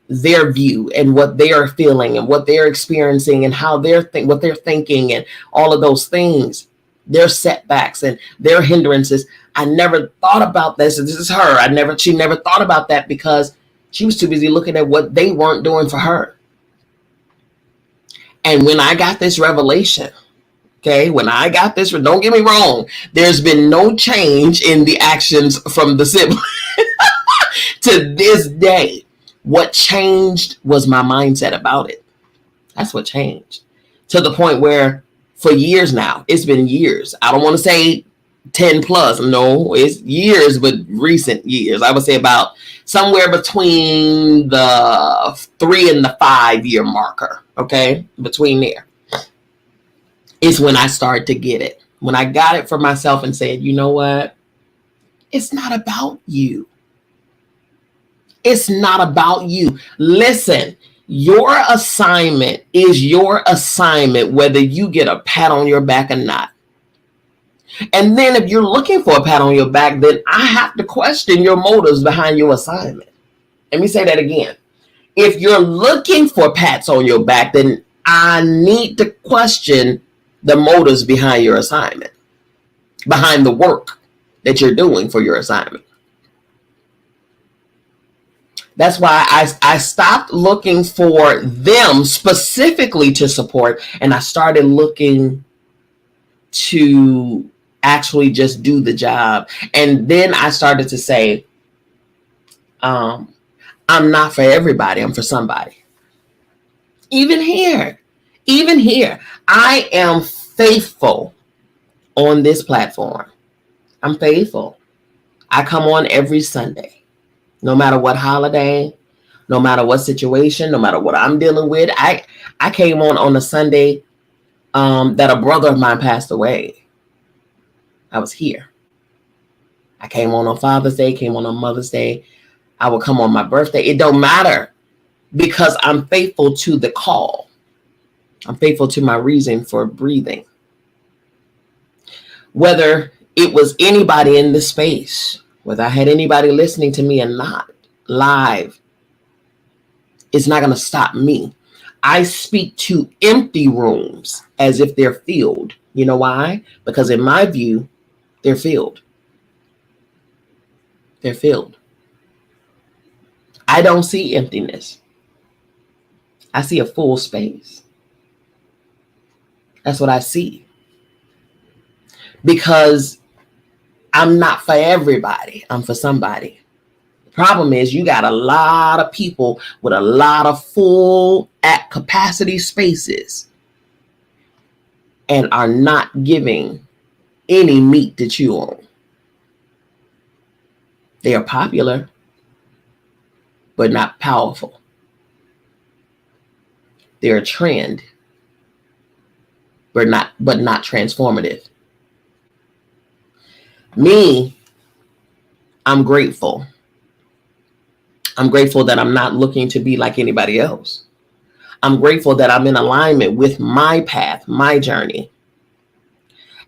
their view and what they are feeling and what they're experiencing and how what they're thinking and all of those things. Their setbacks and their hindrances. I never thought about this. This is her. She never thought about that because she was too busy looking at what they weren't doing for her. And when I got this revelation Okay, when I got this, don't get me wrong, there's been no change in the actions from the sibling to this day. What changed was my mindset about it. That's what changed. To the point where for years now, it's been years. I don't want to say 10 plus. No, it's years, but recent years. I would say about somewhere between the 3 and the 5 year marker. Okay, between there is when I started to get it. When I got it for myself and said, you know what? It's not about you. It's not about you. Listen, your assignment is your assignment, whether you get a pat on your back or not. And then if you're looking for a pat on your back, then I have to question your motives behind your assignment. Let me say that again. If you're looking for pats on your back, then I need to question the motives behind your assignment, behind the work that you're doing for your assignment. That's why I stopped looking for them specifically to support, and I started looking to actually just do the job. And then I started to say, I'm not for everybody, I'm for somebody. Even here, I am faithful on this platform. I'm faithful. I come on every Sunday, no matter what holiday, no matter what situation, no matter what I'm dealing with. I came on a Sunday that a brother of mine passed away. I was here. I came on Father's Day, came on Mother's Day. I would come on my birthday. It don't matter, because I'm faithful to the call. I'm faithful to my reason for breathing. Whether it was anybody in this space, whether I had anybody listening to me or not, live, it's not going to stop me. I speak to empty rooms as if they're filled. You know why? Because in my view, they're filled. They're filled. I don't see emptiness. I see a full space. That's what I see. Because I'm not for everybody. I'm for somebody. The problem is you got a lot of people with a lot of full at capacity spaces and are not giving any meat to chew on. They are popular, but not powerful. They're a trend, but not transformative. Me, I'm grateful. I'm grateful that I'm not looking to be like anybody else. I'm grateful that I'm in alignment with my path, my journey.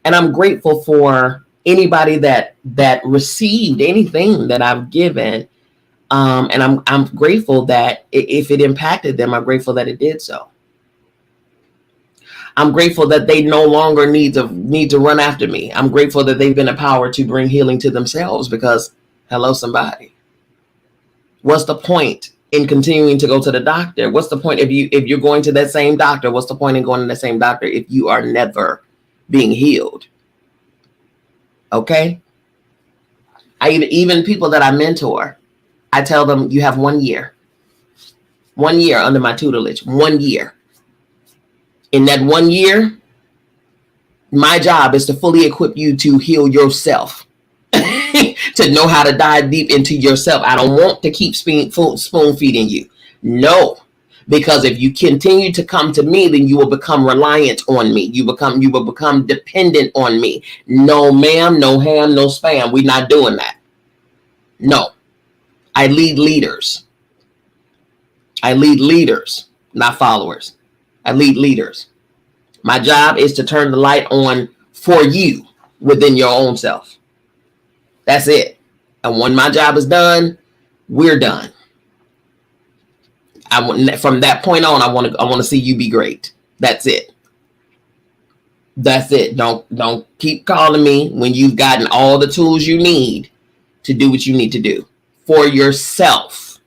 And I'm grateful for anybody that received anything that I've given. And I'm grateful that if it impacted them, I'm grateful that it did so. I'm grateful that they no longer need to run after me. I'm grateful that they've been empowered to bring healing to themselves, because hello, somebody. What's the point in continuing to go to the doctor? What's the point if you're going to that same doctor? What's the point in going to the same doctor if you are never being healed? Okay. Even people that I mentor, I tell them you have 1 year. 1 year under my tutelage. 1 year. In that 1 year, my job is to fully equip you to heal yourself, to know how to dive deep into yourself. I don't want to keep spoon feeding you. No, because if you continue to come to me, then you will become reliant on me. You will become dependent on me. No, ma'am, no ham, no spam. We're not doing that. No, I lead leaders. I lead leaders, not followers. I lead leaders. My job is to turn the light on for you within your own self. That's it. And when my job is done, we're done. From that point on, I want to see you be great. That's it. That's it. Don't keep calling me when you've gotten all the tools you need to do what you need to do for yourself.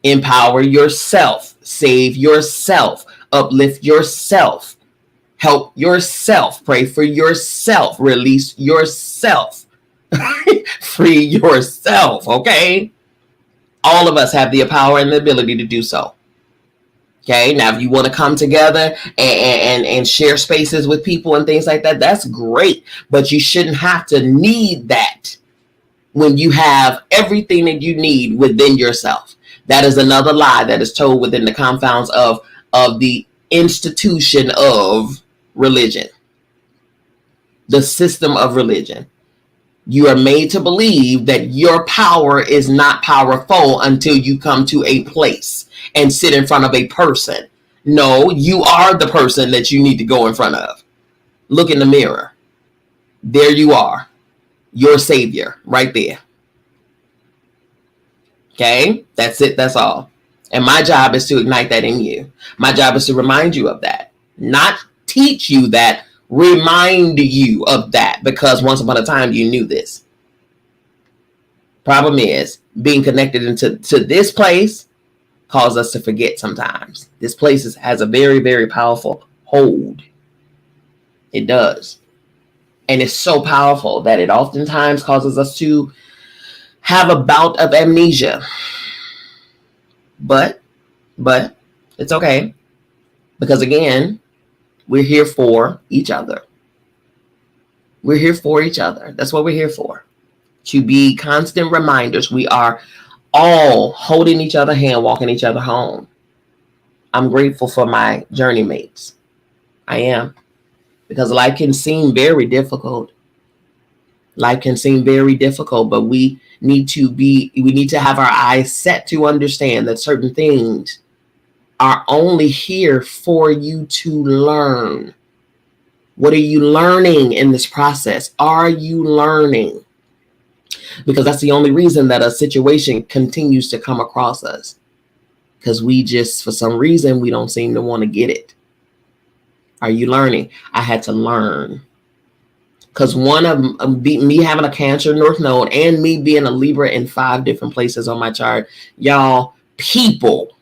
Empower yourself. Save yourself. Uplift yourself. Help yourself. Pray for yourself. Release yourself. Free yourself, okay? All of us have the power and the ability to do so. Okay, now if you want to come together and share spaces with people and things like that, that's great. But you shouldn't have to need that when you have everything that you need within yourself. That is another lie that is told within the confounds of the institution of religion, the system of religion. You are made to believe that your power is not powerful until you come to a place and sit in front of a person. No, you are the person that you need to go in front of. Look in the mirror. There you are. Your savior right there. Okay, that's it. That's all. And my job is to ignite that in you. My job is to remind you of that, not teach you that, remind you of that, because once upon a time you knew this. Problem is, being connected into this place causes us to forget sometimes. This place has a very, very powerful hold. It does. And it's so powerful that it oftentimes causes us to have a bout of amnesia. But it's okay. Because again, we're here for each other. We're here for each other. That's what we're here for. To be constant reminders. We are all holding each other's hand, walking each other home. I'm grateful for my journey mates. I am. Because life can seem very difficult. Life can seem very difficult, but we need to have our eyes set to understand that certain things are only here for you to learn. What are you learning in this process? Are you learning? Because that's the only reason that a situation continues to come across us. Because we just, for some reason, we don't seem to want to get it. Are you learning? I had to learn. Because one of me having a Cancer North Node and me being a Libra in 5 different places on my chart, y'all, people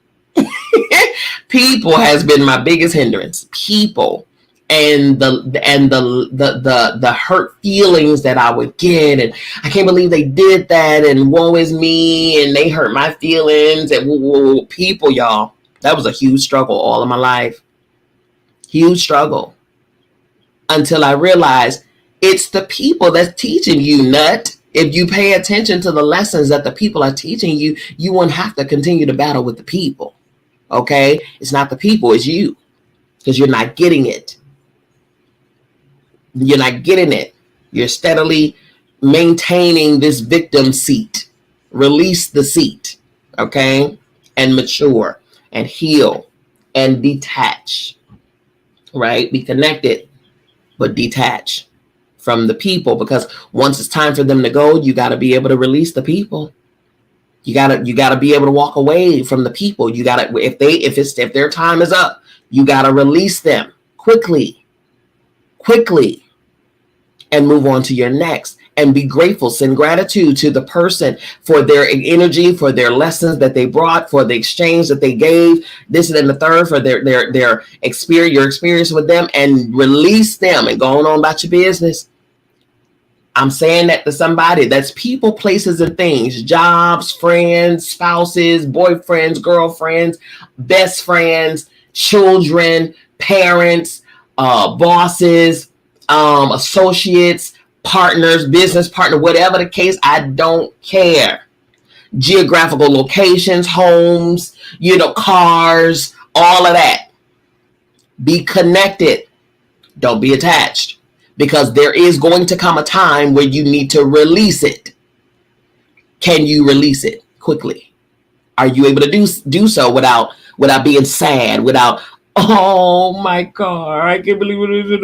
has been my biggest hindrance. People and the hurt feelings that I would get, and I can't believe they did that, and woe is me, and they hurt my feelings, and people, y'all, that was a huge struggle all of my life. Huge struggle. Until I realized it's the people that's teaching you, nut. If you pay attention to the lessons that the people are teaching you, you won't have to continue to battle with the people. Okay? It's not the people, it's you. Because you're not getting it. You're not getting it. You're steadily maintaining this victim seat. Release the seat. Okay? And mature and heal and detach. Right? Be connected, but detach from the people, because once it's time for them to go, you got to be able to release the people. You got to be able to walk away from the people. You got to, if their time is up, you got to release them quickly, and move on to your next. And be grateful, send gratitude to the person for their energy, for their lessons that they brought, for the exchange that they gave, this and the third, for their experience, your experience with them, and release them and go on about your business. I'm saying that to somebody. That's people, places, and things, jobs, friends, spouses, boyfriends, girlfriends, best friends, children, parents, bosses, associates, partners, business partner, whatever the case, I don't care. Geographical locations, homes, cars, all of that. Be connected. Don't be attached, because there is going to come a time where you need to release it. Can you release it quickly? Are you able to do so without being sad, without, oh my God, I can't believe it.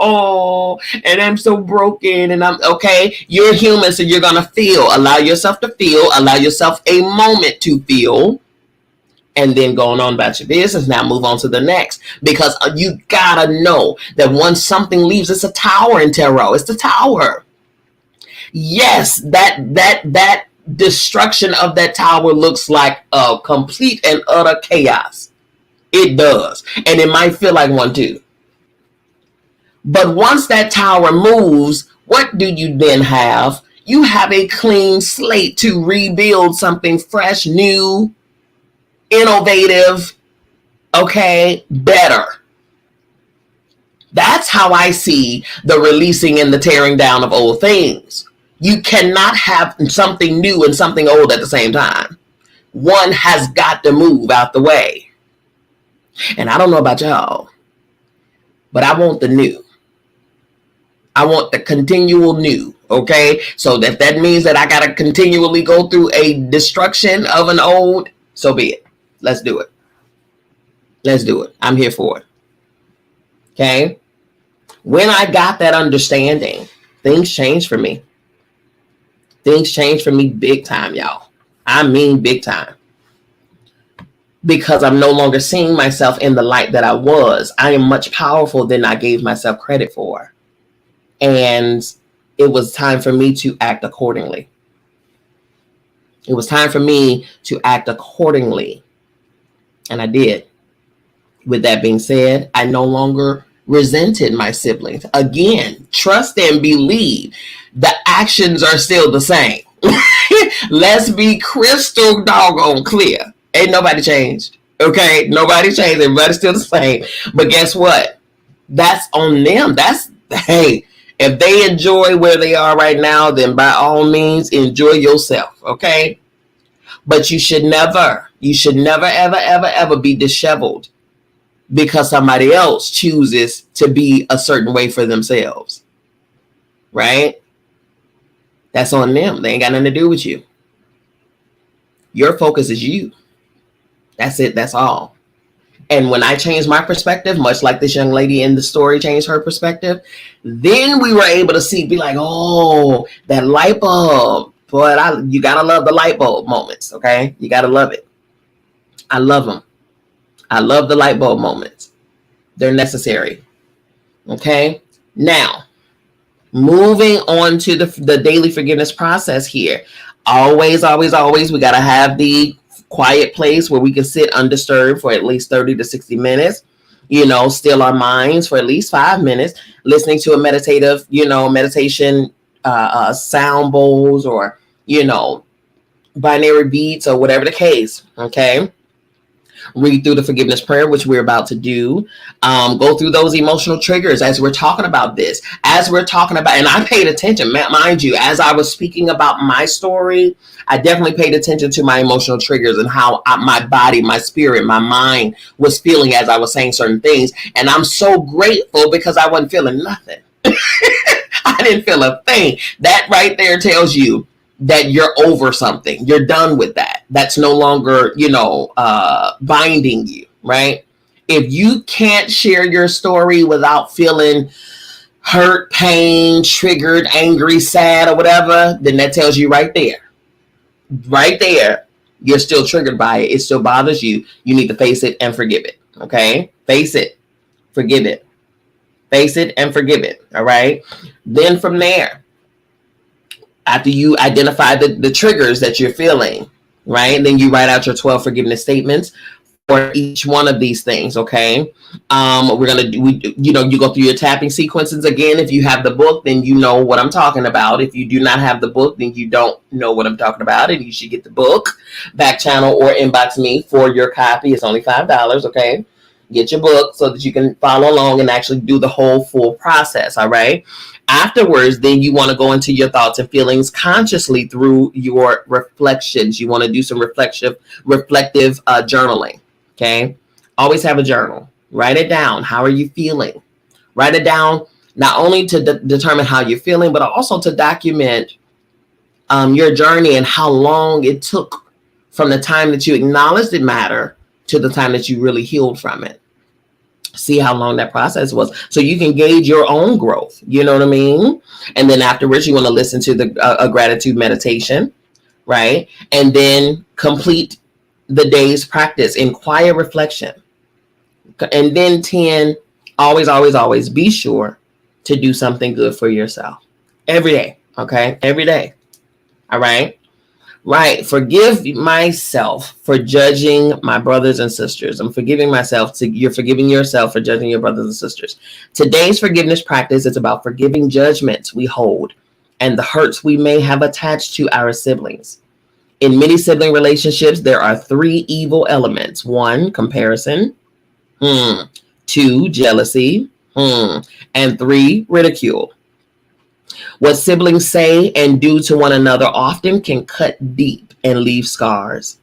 Oh, and I'm so broken, and I'm okay. You're human, so you're gonna feel. Allow yourself to feel. Allow yourself a moment to feel, and then going on about your business. Now move on to the next, because you gotta know that once something leaves, it's a tower in tarot. It's the tower. Yes, that destruction of that tower looks like a complete and utter chaos. It does. And it might feel like one too. But once that tower moves, what do you then have? You have a clean slate to rebuild something fresh, new, innovative, okay, better. That's how I see the releasing and the tearing down of old things. You cannot have something new and something old at the same time. One has got to move out the way. And I don't know about y'all, but I want the new. I want the continual new, okay? So that means that I got to continually go through a destruction of an old, so be it. Let's do it. Let's do it. I'm here for it. Okay? When I got that understanding, things changed for me. Things changed for me big time, y'all. I mean big time. Because I'm no longer seeing myself in the light that I was. I am much powerful than I gave myself credit for. And it was time for me to act accordingly. It was time for me to act accordingly. And I did. With that being said, I no longer resented my siblings. Again, trust and believe. The actions are still the same. Let's be crystal doggone clear. Ain't nobody changed. Okay? Nobody changed. Everybody's still the same. But guess what? That's on them. Hey, if they enjoy where they are right now, then by all means, enjoy yourself. Okay? But you should never, ever, ever, ever be disheveled because somebody else chooses to be a certain way for themselves. Right? That's on them. They ain't got nothing to do with you. Your focus is you. That's it. That's all. And when I changed my perspective, much like this young lady in the story changed her perspective, then we were able to be like, oh, that light bulb. Boy, you got to love the light bulb moments, okay? You got to love it. I love them. I love the light bulb moments. They're necessary, okay? Now, moving on to the daily forgiveness process here. Always, always, always, we got to have the quiet place where we can sit undisturbed for at least 30 to 60 minutes, still our minds for at least 5 minutes, listening to a meditative, meditation, sound bowls or, binary beats or whatever the case. Okay. Read through the forgiveness prayer, which we're about to do. Go through those emotional triggers as we're talking about this, and I paid attention, mind you, as I was speaking about my story, I definitely paid attention to my emotional triggers and how my body, my spirit, my mind was feeling as I was saying certain things. And I'm so grateful because I wasn't feeling nothing. I didn't feel a thing. That right there tells you that you're over something. You're done with that. That's no longer, binding you, right? If you can't share your story without feeling hurt, pain, triggered, angry, sad, or whatever, then that tells you right there, you're still triggered by it. It still bothers you. You need to face it and forgive it, okay? Face it, forgive it. Face it and forgive it, all right? Then from there, after you identify the triggers that you're feeling, right? Then you write out your 12 forgiveness statements for each one of these things, okay? We're going to do, you go through your tapping sequences again. If you have the book, then you know what I'm talking about. If you do not have the book, then you don't know what I'm talking about, and you should get the book, back channel or inbox me for your copy. It's only $5, okay? Get your book so that you can follow along and actually do the whole full process, all right? Afterwards, then you want to go into your thoughts and feelings consciously through your reflections. You want to do some reflective journaling, okay? Always have a journal. Write it down. How are you feeling? Write it down not only to determine how you're feeling, but also to document your journey and how long it took from the time that you acknowledged it mattered to the time that you really healed from it. See how long that process was so you can gauge your own growth. You know what I mean? And then afterwards, you want to listen to a gratitude meditation, right? And then complete the day's practice in quiet reflection. And then 10, always, always, always be sure to do something good for yourself every day. Okay. Every day. All right. Right. Forgive myself for judging my brothers and sisters. I'm forgiving myself. You're forgiving yourself for judging your brothers and sisters. Today's forgiveness practice is about forgiving judgments we hold and the hurts we may have attached to our siblings. In many sibling relationships, there are three evil elements. 1, comparison. 2, jealousy. And 3, ridicule. What siblings say and do to one another often can cut deep and leave scars.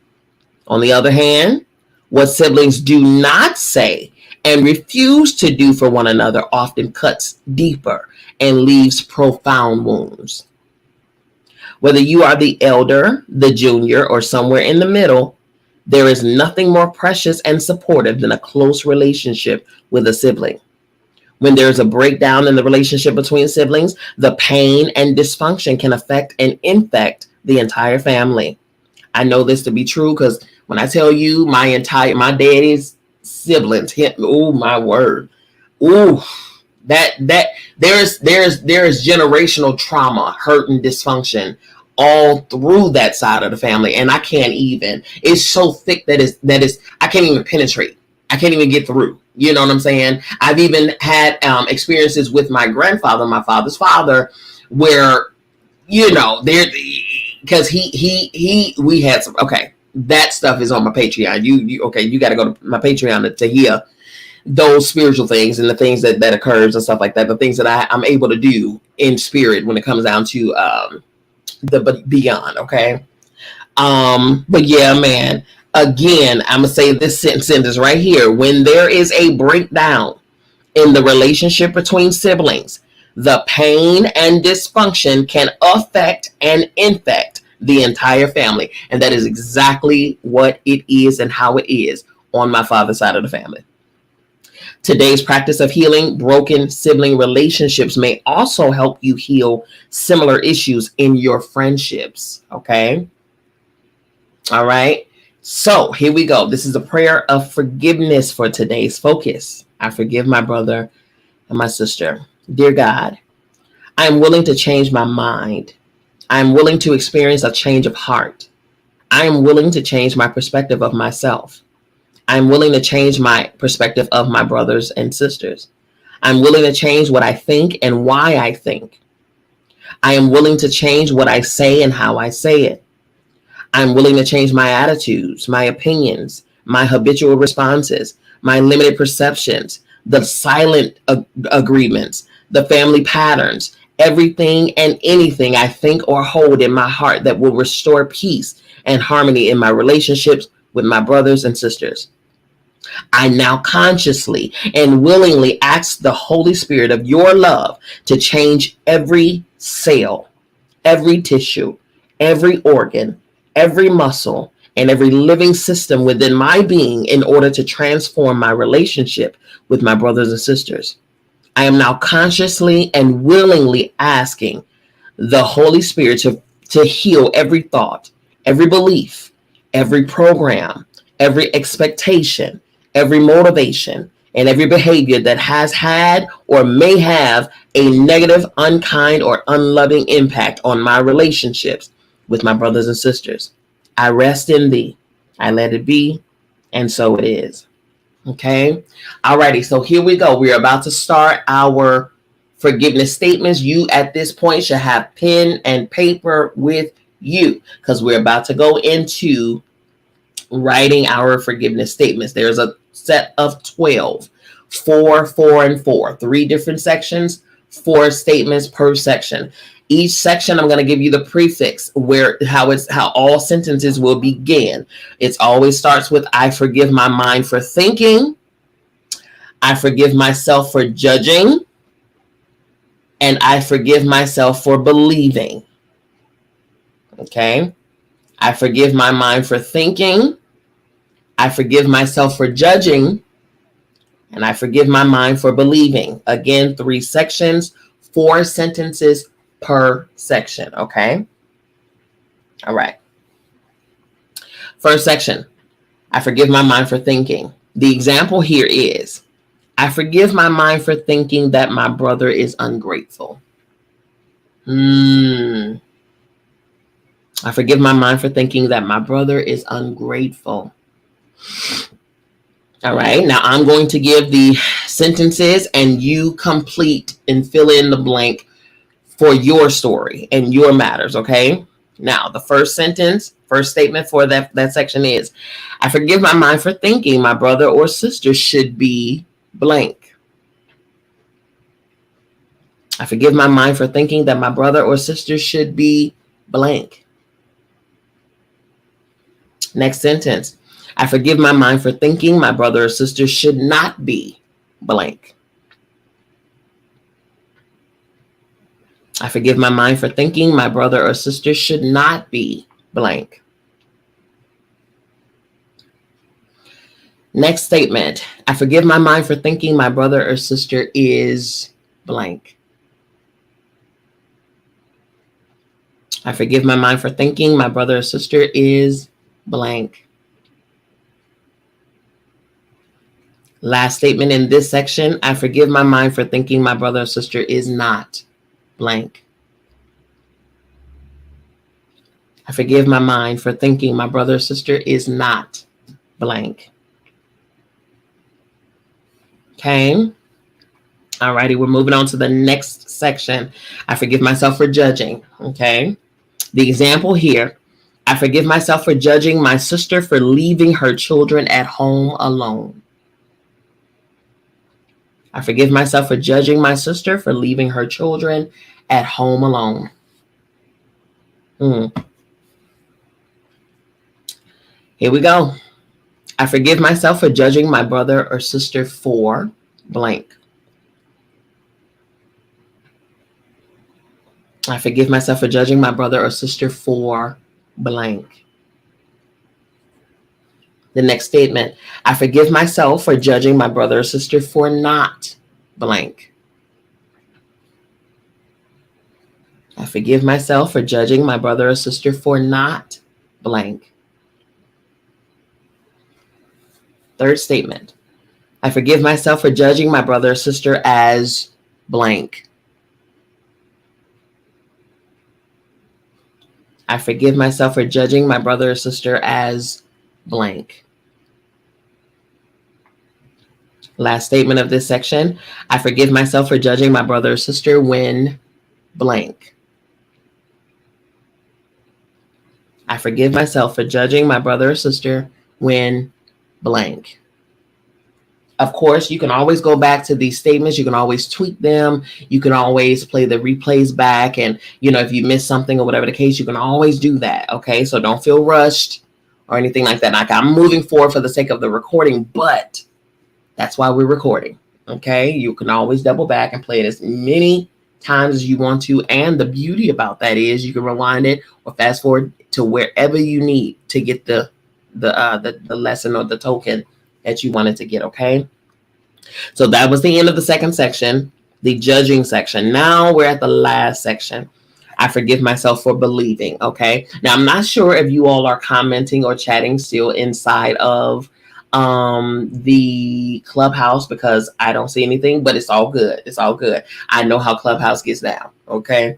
On the other hand, what siblings do not say and refuse to do for one another often cuts deeper and leaves profound wounds. Whether you are the elder, the junior, or somewhere in the middle, there is nothing more precious and supportive than a close relationship with a sibling. When there's a breakdown in the relationship between siblings, the pain and dysfunction can affect and infect the entire family. I know this to be true because when I tell you my daddy's siblings hit, oh my word, that there is generational trauma, hurt, and dysfunction all through that side of the family, and I can't even. It's so thick that is I can't even penetrate. I can't even get through. You know what I'm saying? I've even had experiences with my grandfather, my father's father, where, you know, there, because we had some, okay, that stuff is on my Patreon. You got to go to my Patreon to hear those spiritual things and the things that occurs and stuff like that, the things that I'm able to do in spirit when it comes down to the beyond. Okay. But yeah, man. Again, I'm going to say this sentence right here. When there is a breakdown in the relationship between siblings, the pain and dysfunction can affect and infect the entire family. And that is exactly what it is and how it is on my father's side of the family. Today's practice of healing broken sibling relationships may also help you heal similar issues in your friendships. Okay. All right. So here we go. This is a prayer of forgiveness for today's focus. I forgive my brother and my sister. Dear God, I am willing to change my mind. I am willing to experience a change of heart. I am willing to change my perspective of myself. I am willing to change my perspective of my brothers and sisters. I'm willing to change what I think and why I think. I am willing to change what I say and how I say it. I'm willing to change my attitudes, my opinions, my habitual responses, my limited perceptions, the silent agreements, the family patterns, everything and anything I think or hold in my heart that will restore peace and harmony in my relationships with my brothers and sisters. I now consciously and willingly ask the Holy Spirit of your love to change every cell, every tissue, every organ, every muscle, and every living system within my being in order to transform my relationship with my brothers and sisters. I am now consciously and willingly asking the Holy Spirit to heal every thought, every belief, every program, every expectation, every motivation, and every behavior that has had or may have a negative, unkind, or unloving impact on my relationships with my brothers and sisters. I rest in thee. I let it be, and so it is. Okay. Alrighty. So here we go. We're about to start our forgiveness statements. You at this point should have pen and paper with you because we're about to go into writing our forgiveness statements. There's a set of 12, 4, 4, and 4, 3 different sections, 4 statements per section. Each section, I'm going to give you the prefix how all sentences will begin. It always starts with, I forgive my mind for thinking. I forgive myself for judging. And I forgive myself for believing. Okay. I forgive my mind for thinking. I forgive myself for judging. And I forgive my mind for believing. Again, 3 sections, 4 sentences per section. Okay. All right. First section. I forgive my mind for thinking. The example here is, I forgive my mind for thinking that my brother is ungrateful. I forgive my mind for thinking that my brother is ungrateful. All right, now I'm going to give the sentences and you complete and fill in the blank for your story and your matters, okay? Now, the first statement for that section is, I forgive my mind for thinking my brother or sister should be blank. I forgive my mind for thinking that my brother or sister should be blank. Next sentence. I forgive my mind for thinking my brother or sister should not be blank. I forgive my mind for thinking my brother or sister should not be blank. Next statement. I forgive my mind for thinking my brother or sister is blank. I forgive my mind for thinking my brother or sister is blank. Last statement in this section. I forgive my mind for thinking my brother or sister is not blank. I forgive my mind for thinking my brother or sister is not blank. Okay. All righty, we're moving on to the next section. I forgive myself for judging. Okay. The example here, I forgive myself for judging my sister for leaving her children at home alone. I forgive myself for judging my sister for leaving her children at home alone. Here we go. I forgive myself for judging my brother or sister for blank. I forgive myself for judging my brother or sister for blank. The next statement, I forgive myself for judging my brother or sister for not blank. I forgive myself for judging my brother or sister for not blank. Third statement, I forgive myself for judging my brother or sister as blank. I forgive myself for judging my brother or sister as blank. Last statement of this section, I forgive myself for judging my brother or sister when blank. I forgive myself for judging my brother or sister when blank. Of course, you can always go back to these statements. You can always tweak them. You can always play the replays back. And, if you miss something or whatever the case, you can always do that. Okay, so don't feel rushed or anything like that. Like, I'm moving forward for the sake of the recording, but that's why we're recording. Okay, you can always double back and play it as many times as you want to. And the beauty about that is you can rewind it or fast forward to wherever you need to get the lesson or the token that you wanted to get. Okay, so that was the end of the second section, the judging section. Now we're at the last section. I forgive myself for believing. Okay, now I'm not sure if you all are commenting or chatting still inside of the Clubhouse, because I don't see anything, but it's all good. It's all good. I know how Clubhouse gets down. Okay,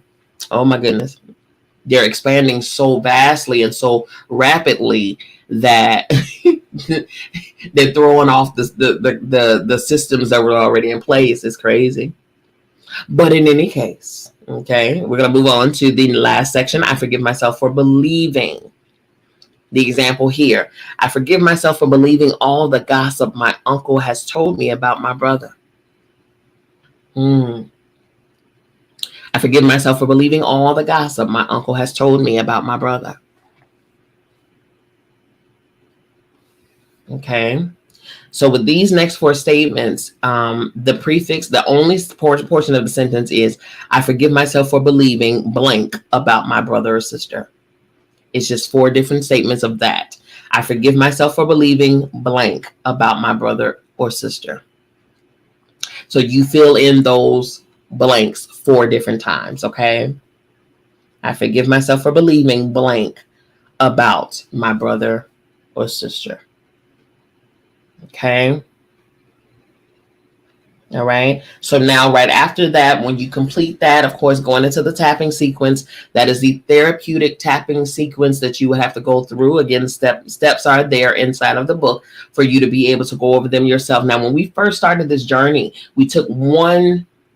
oh my goodness, they're expanding so vastly and so rapidly that they're throwing off the systems that were already in place. It's crazy. But in any case, okay, we're going to move on to the last section. I forgive myself for believing. The example here, I forgive myself for believing all the gossip my uncle has told me about my brother. I forgive myself for believing all the gossip my uncle has told me about my brother. Okay. So with these next four statements, the prefix, the only portion of the sentence is, I forgive myself for believing blank about my brother or sister. It's just four different statements of that. I forgive myself for believing blank about my brother or sister. So you fill in those blanks 4 different times, okay? I forgive myself for believing blank about my brother or sister. Okay? All right. So now, right after that, when you complete that, of course, going into the tapping sequence, that is the therapeutic tapping sequence that you would have to go through. Again, steps are there inside of the book for you to be able to go over them yourself. Now, when we first started this journey, we took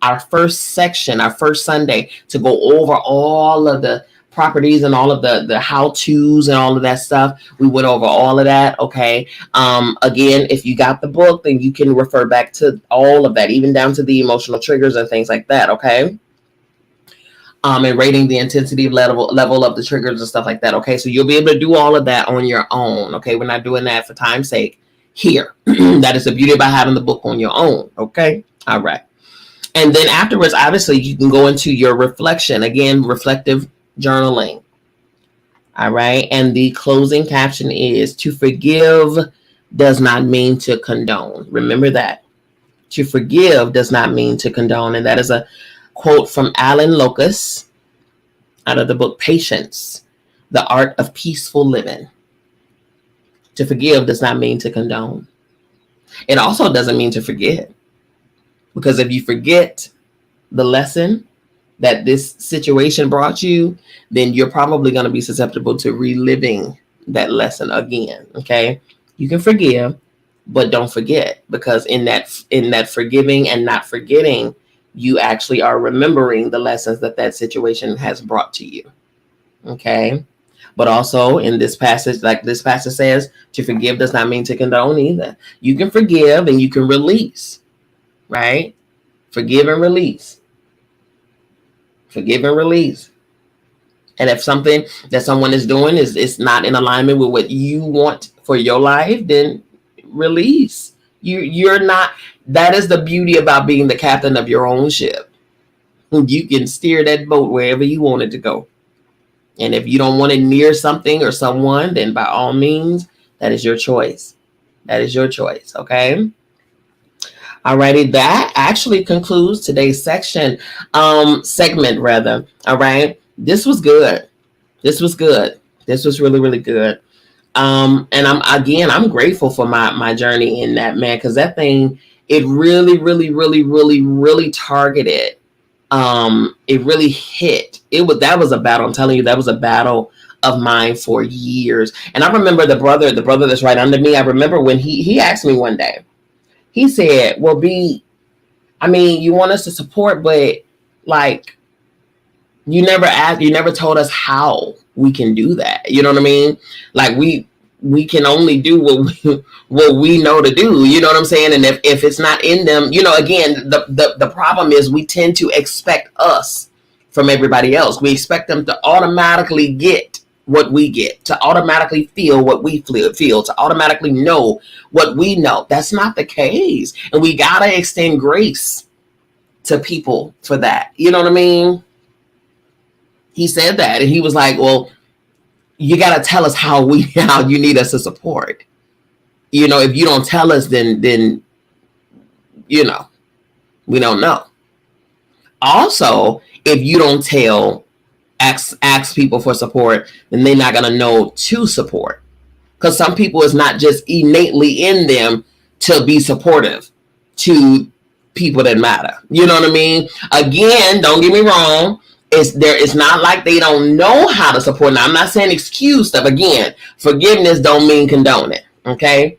our first section, our first Sunday, to go over all of the properties and all of the how-tos and all of that stuff. We went over all of that. Okay. Again, if you got the book, then you can refer back to all of that, even down to the emotional triggers and things like that. Okay. And rating the intensity level of the triggers and stuff like that. Okay. So you'll be able to do all of that on your own. Okay. We're not doing that for time's sake here. That is the beauty about having the book on your own. Okay. All right. And then afterwards, obviously, you can go into your reflection. Again, reflective journaling. All right. And the closing caption is, to forgive does not mean to condone. Remember that. To forgive does not mean to condone. And that is a quote from Alan Locus out of the book Patience, The Art of Peaceful Living. To forgive does not mean to condone. It also doesn't mean to forget. Because if you forget the lesson that this situation brought you, then you're probably going to be susceptible to reliving that lesson again. Okay. You can forgive, but don't forget, because in that forgiving and not forgetting, you actually are remembering the lessons that situation has brought to you. Okay. But also in this passage, like this passage says, to forgive does not mean to condone either. You can forgive and you can release, right? Forgive and release. Forgive and release. And if something that someone is doing is not in alignment with what you want for your life, then release. You're not. That is the beauty about being the captain of your own ship. You can steer that boat wherever you want it to go. And if you don't want it near something or someone, then by all means, that is your choice. That is your choice. Okay. Alrighty, that actually concludes today's segment rather. All right. This was good. This was good. This was really, really good. And I'm grateful for my journey in that, man, because that thing, it really, really, really, really, really targeted. It really hit. That was a battle. I'm telling you, that was a battle of mine for years. And I remember the brother that's right under me. I remember when he asked me one day. He said, well, B, I mean, you want us to support, but like, you never told us how we can do that. You know what I mean? Like we can only do what we know to do. You know what I'm saying? And if it's not in them, again, the problem is we tend to expect us from everybody else. We expect them to automatically get what we get, to automatically feel what we feel, to automatically know what we know. That's not the case. And we got to extend grace to people for that. You know what I mean? He said that, and he was like, well, you got to tell us how you need us to support. If you don't tell us, then we don't know. Also, if you don't ask people for support, then they're not going to know to support. Because some people, it's not just innately in them to be supportive to people that matter. You know what I mean? Again, don't get me wrong. It's not like they don't know how to support. Now, I'm not saying excuse stuff. Again, forgiveness don't mean condone it. Okay?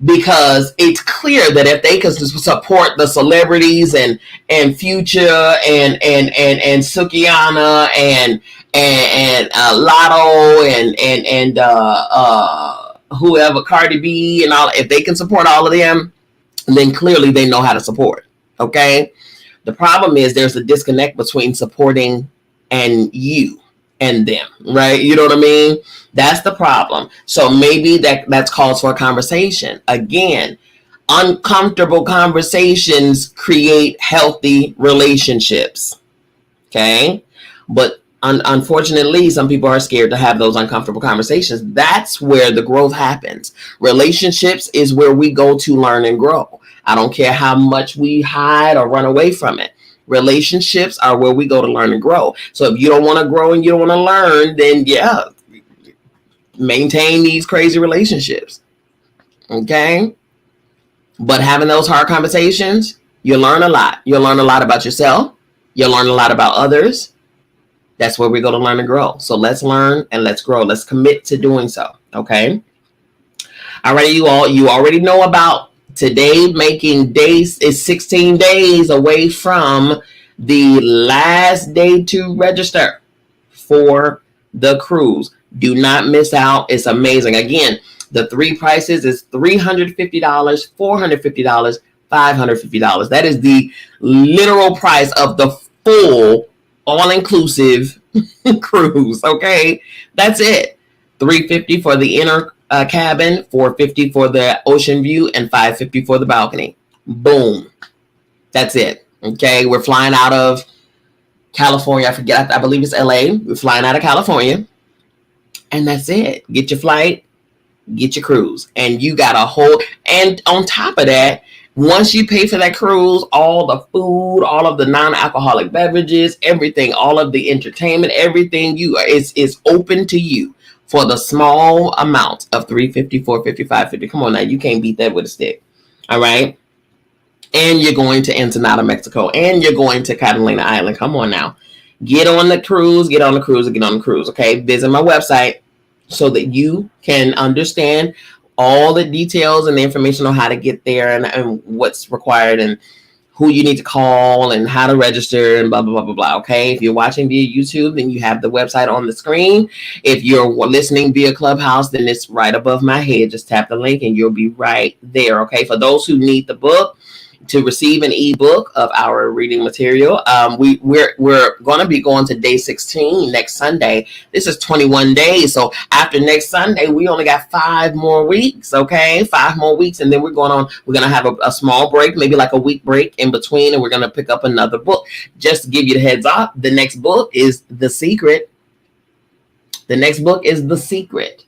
Because it's clear that if they could support the celebrities and Future and Sukiana and Lotto and whoever, Cardi B and all, if they can support all of them, then clearly they know how to support. Okay. The problem is there's a disconnect between supporting and you and them, right? You know what I mean? That's the problem. So maybe that's calls for a conversation. Again, uncomfortable conversations create healthy relationships. Okay. But unfortunately, some people are scared to have those uncomfortable conversations. That's where the growth happens. Relationships is where we go to learn and grow. I don't care how much we hide or run away from it. Relationships are where we go to learn and grow. So if you don't want to grow and you don't want to learn, then yeah, maintain these crazy relationships. Okay. But having those hard conversations, You'll learn a lot. You'll learn a lot about yourself. You'll learn a lot about others. That's where we're going to learn and grow. So let's learn and let's grow. Let's commit to doing so. Okay. All right, you already know about today. Making days is 16 days away from the last day to register for the cruise. Do not miss out. It's amazing. Again, the three prices is $350, $450, $550. That is the literal price of the full all-inclusive cruise. Okay, that's it. $350 for the inner cabin, $450 for the ocean view, and $550 for the balcony. Boom. That's it. Okay, we're flying out of California. I believe it's LA. We're flying out of California. And that's it. Get your flight, get your cruise. And you got a whole, and on top of that, once you pay for that cruise, all the food, all of the non-alcoholic beverages, everything, all of the entertainment, everything is open to you for the small amount of $350, $450, $550. Come on now, you can't beat that with a stick. All right. And you're going to Ensenada, Mexico, and you're going to Catalina Island. Come on now. Get on the cruise, get on the cruise, get on the cruise. Okay. Visit my website so that you can understand all the details and the information on how to get there and what's required and who you need to call and how to register and blah, blah, blah, blah, blah. Okay. If you're watching via YouTube, then you have the website on the screen. If you're listening via Clubhouse, then it's right above my head. Just tap the link and you'll be right there. Okay. For those who need the book, to receive an ebook of our reading material, we're going to be going to day 16 next Sunday. This is 21 days. So after next Sunday, we only got 5 more weeks. Okay, 5 more weeks, and then we're going to have a small break, maybe like a week break in between, and we're going to pick up another book. Just to give you the heads up, the next book is The Secret. The next book is The Secret,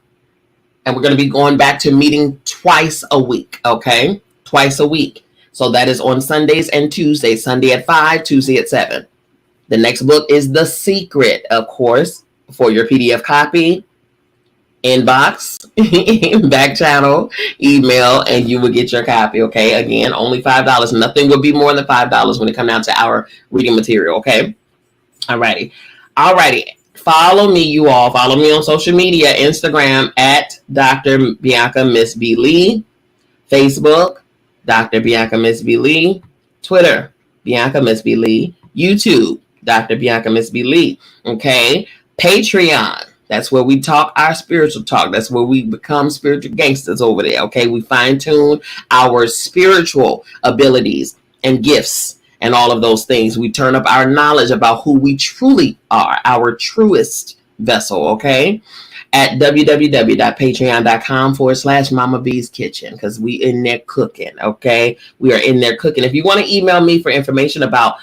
and we're going to be going back to meeting twice a week. Okay, twice a week. So that is on Sundays and Tuesdays. Sunday at 5, Tuesday at 7. The next book is The Secret, of course. For your PDF copy, inbox, back channel, email, and you will get your copy. Okay. Again, only $5. Nothing will be more than $5 when it comes down to our reading material. Okay. Alrighty. Follow me, you all. Follow me on social media. Instagram at Dr. Bianca Miss B. Lee. Facebook, Dr. Bianca Miss B. Lee. Twitter, Bianca Miss B. Lee. YouTube, Dr. Bianca Miss B. Lee. Okay. Patreon. That's where we talk our spiritual talk. That's where we become spiritual gangsters over there. Okay. We fine tune our spiritual abilities and gifts and all of those things. We turn up our knowledge about who we truly are, our truest vessel. Okay. At www.patreon.com/Mama B's Kitchen, because we in there cooking. Okay, we are in there cooking. If you want to email me for information about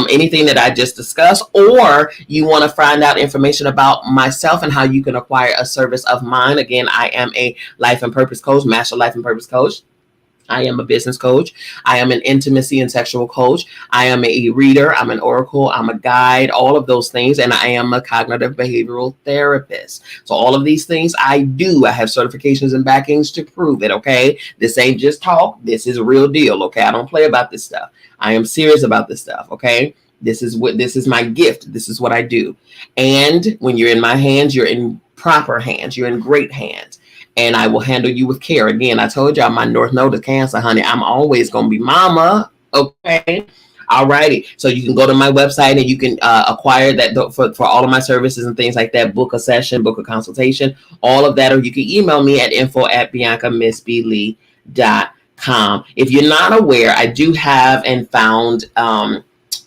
anything that I just discussed, or you want to find out information about myself and how you can acquire a service of mine, again, I am a life and purpose coach, master life and purpose coach. I am a business coach. I am an intimacy and sexual coach. I am a reader. I'm an oracle. I'm a guide, all of those things. And I am a cognitive behavioral therapist. So all of these things I do. I have certifications and backings to prove it. Okay. This ain't just talk. This is a real deal. Okay. I don't play about this stuff. I am serious about this stuff. Okay. This is my gift. This is what I do. And when you're in my hands, you're in proper hands. You're in great hands. And I will handle you with care. Again, I told y'all my North Node is Cancer, honey. I'm always going to be mama. Okay. All righty. So you can go to my website and you can acquire that for all of my services and things like that. Book a session, book a consultation, all of that. Or you can email me at info@biancamissblee.com. If you're not aware, I do have and found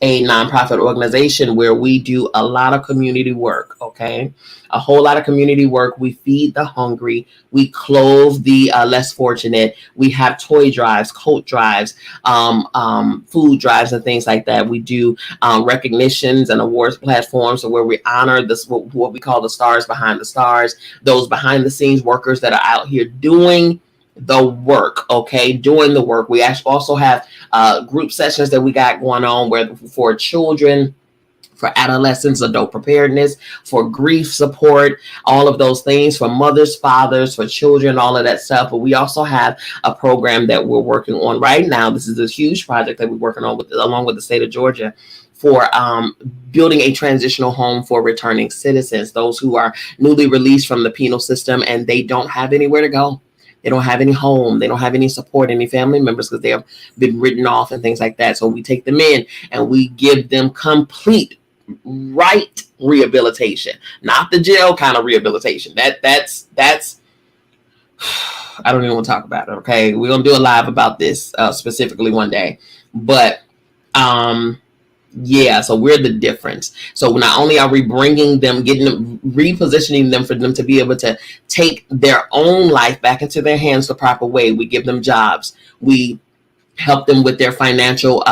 a nonprofit organization where we do a lot of community work. Okay. A whole lot of community work. We feed the hungry. We clothe the less fortunate. We have toy drives, coat drives, food drives, and things like that. We do recognitions and awards platforms where we honor this, what we call the stars behind the stars, those behind the scenes workers that are out here doing the work. Okay, doing the work. We actually also have group sessions that we got going on where for children, for adolescents, adult preparedness, for grief support, all of those things, for mothers, fathers, for children, all of that stuff. But we also have a program that we're working on right now. This is a huge project that we're working on along with the state of Georgia, for building a transitional home for returning citizens, those who are newly released from the penal system and they don't have anywhere to go. They don't have any home. They don't have any support, any family members, because they have been written off and things like that. So we take them in and we give them complete right rehabilitation, not the jail kind of rehabilitation. That's I don't even want to talk about it. Okay, we're gonna do a live about this specifically one day, but yeah, so we're the difference. So not only are we bringing them, getting them, repositioning them for them to be able to take their own life back into their hands the proper way. We give them jobs. We help them with their financial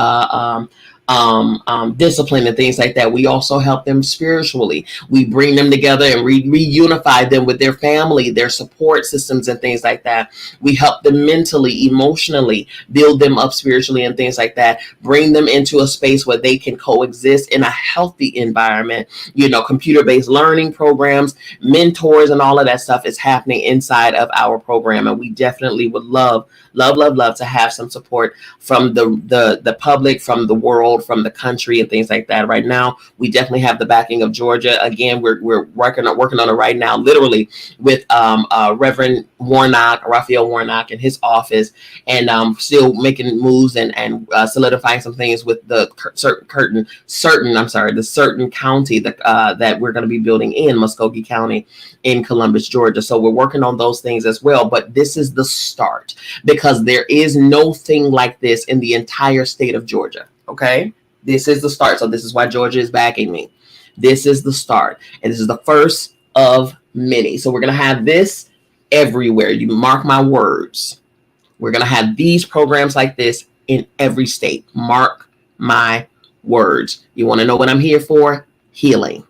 discipline and things like that. We also help them spiritually. We bring them together and reunify them with their family, their support systems and things like that. We help them mentally, emotionally, build them up spiritually and things like that. Bring them into a space where they can coexist in a healthy environment. You know, computer-based learning programs, mentors, and all of that stuff is happening inside of our program. And we definitely would love to have some support from the public, from the world, from the country, and things like that. Right now, we definitely have the backing of Georgia. Again, we're working on it right now, literally with Reverend Raphael Warnock and his office, and still making moves and solidifying some things with the certain county that we're going to be building in Muskogee County in Columbus, Georgia. So we're working on those things as well. But this is the start, because there is no thing like this in the entire state of Georgia. Okay, this is the start. So this is why Georgia is backing me. This is the start, and this is the first of many. So we're going to have this everywhere. You mark my words. We're going to have these programs like this in every state. Mark my words. You want to know what I'm here for? Healing.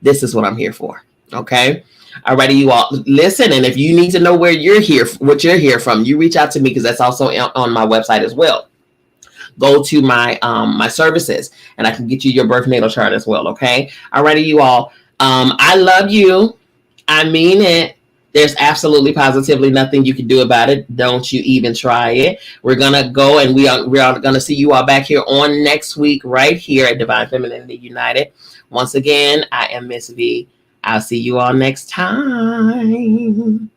This is what I'm here for. Okay. All righty, you all listen. And if you need to know where you're here, what you're here from, you reach out to me, because that's also on my website as well. Go to my my services and I can get you your birth natal chart as well. Okay. All righty, you all. I love you. I mean it. There's absolutely positively nothing you can do about it. Don't you even try it. We're gonna go, and we are gonna see you all back here on next week, right here at Divine Femininity United. Once again, I am Miss V. I'll see you all next time.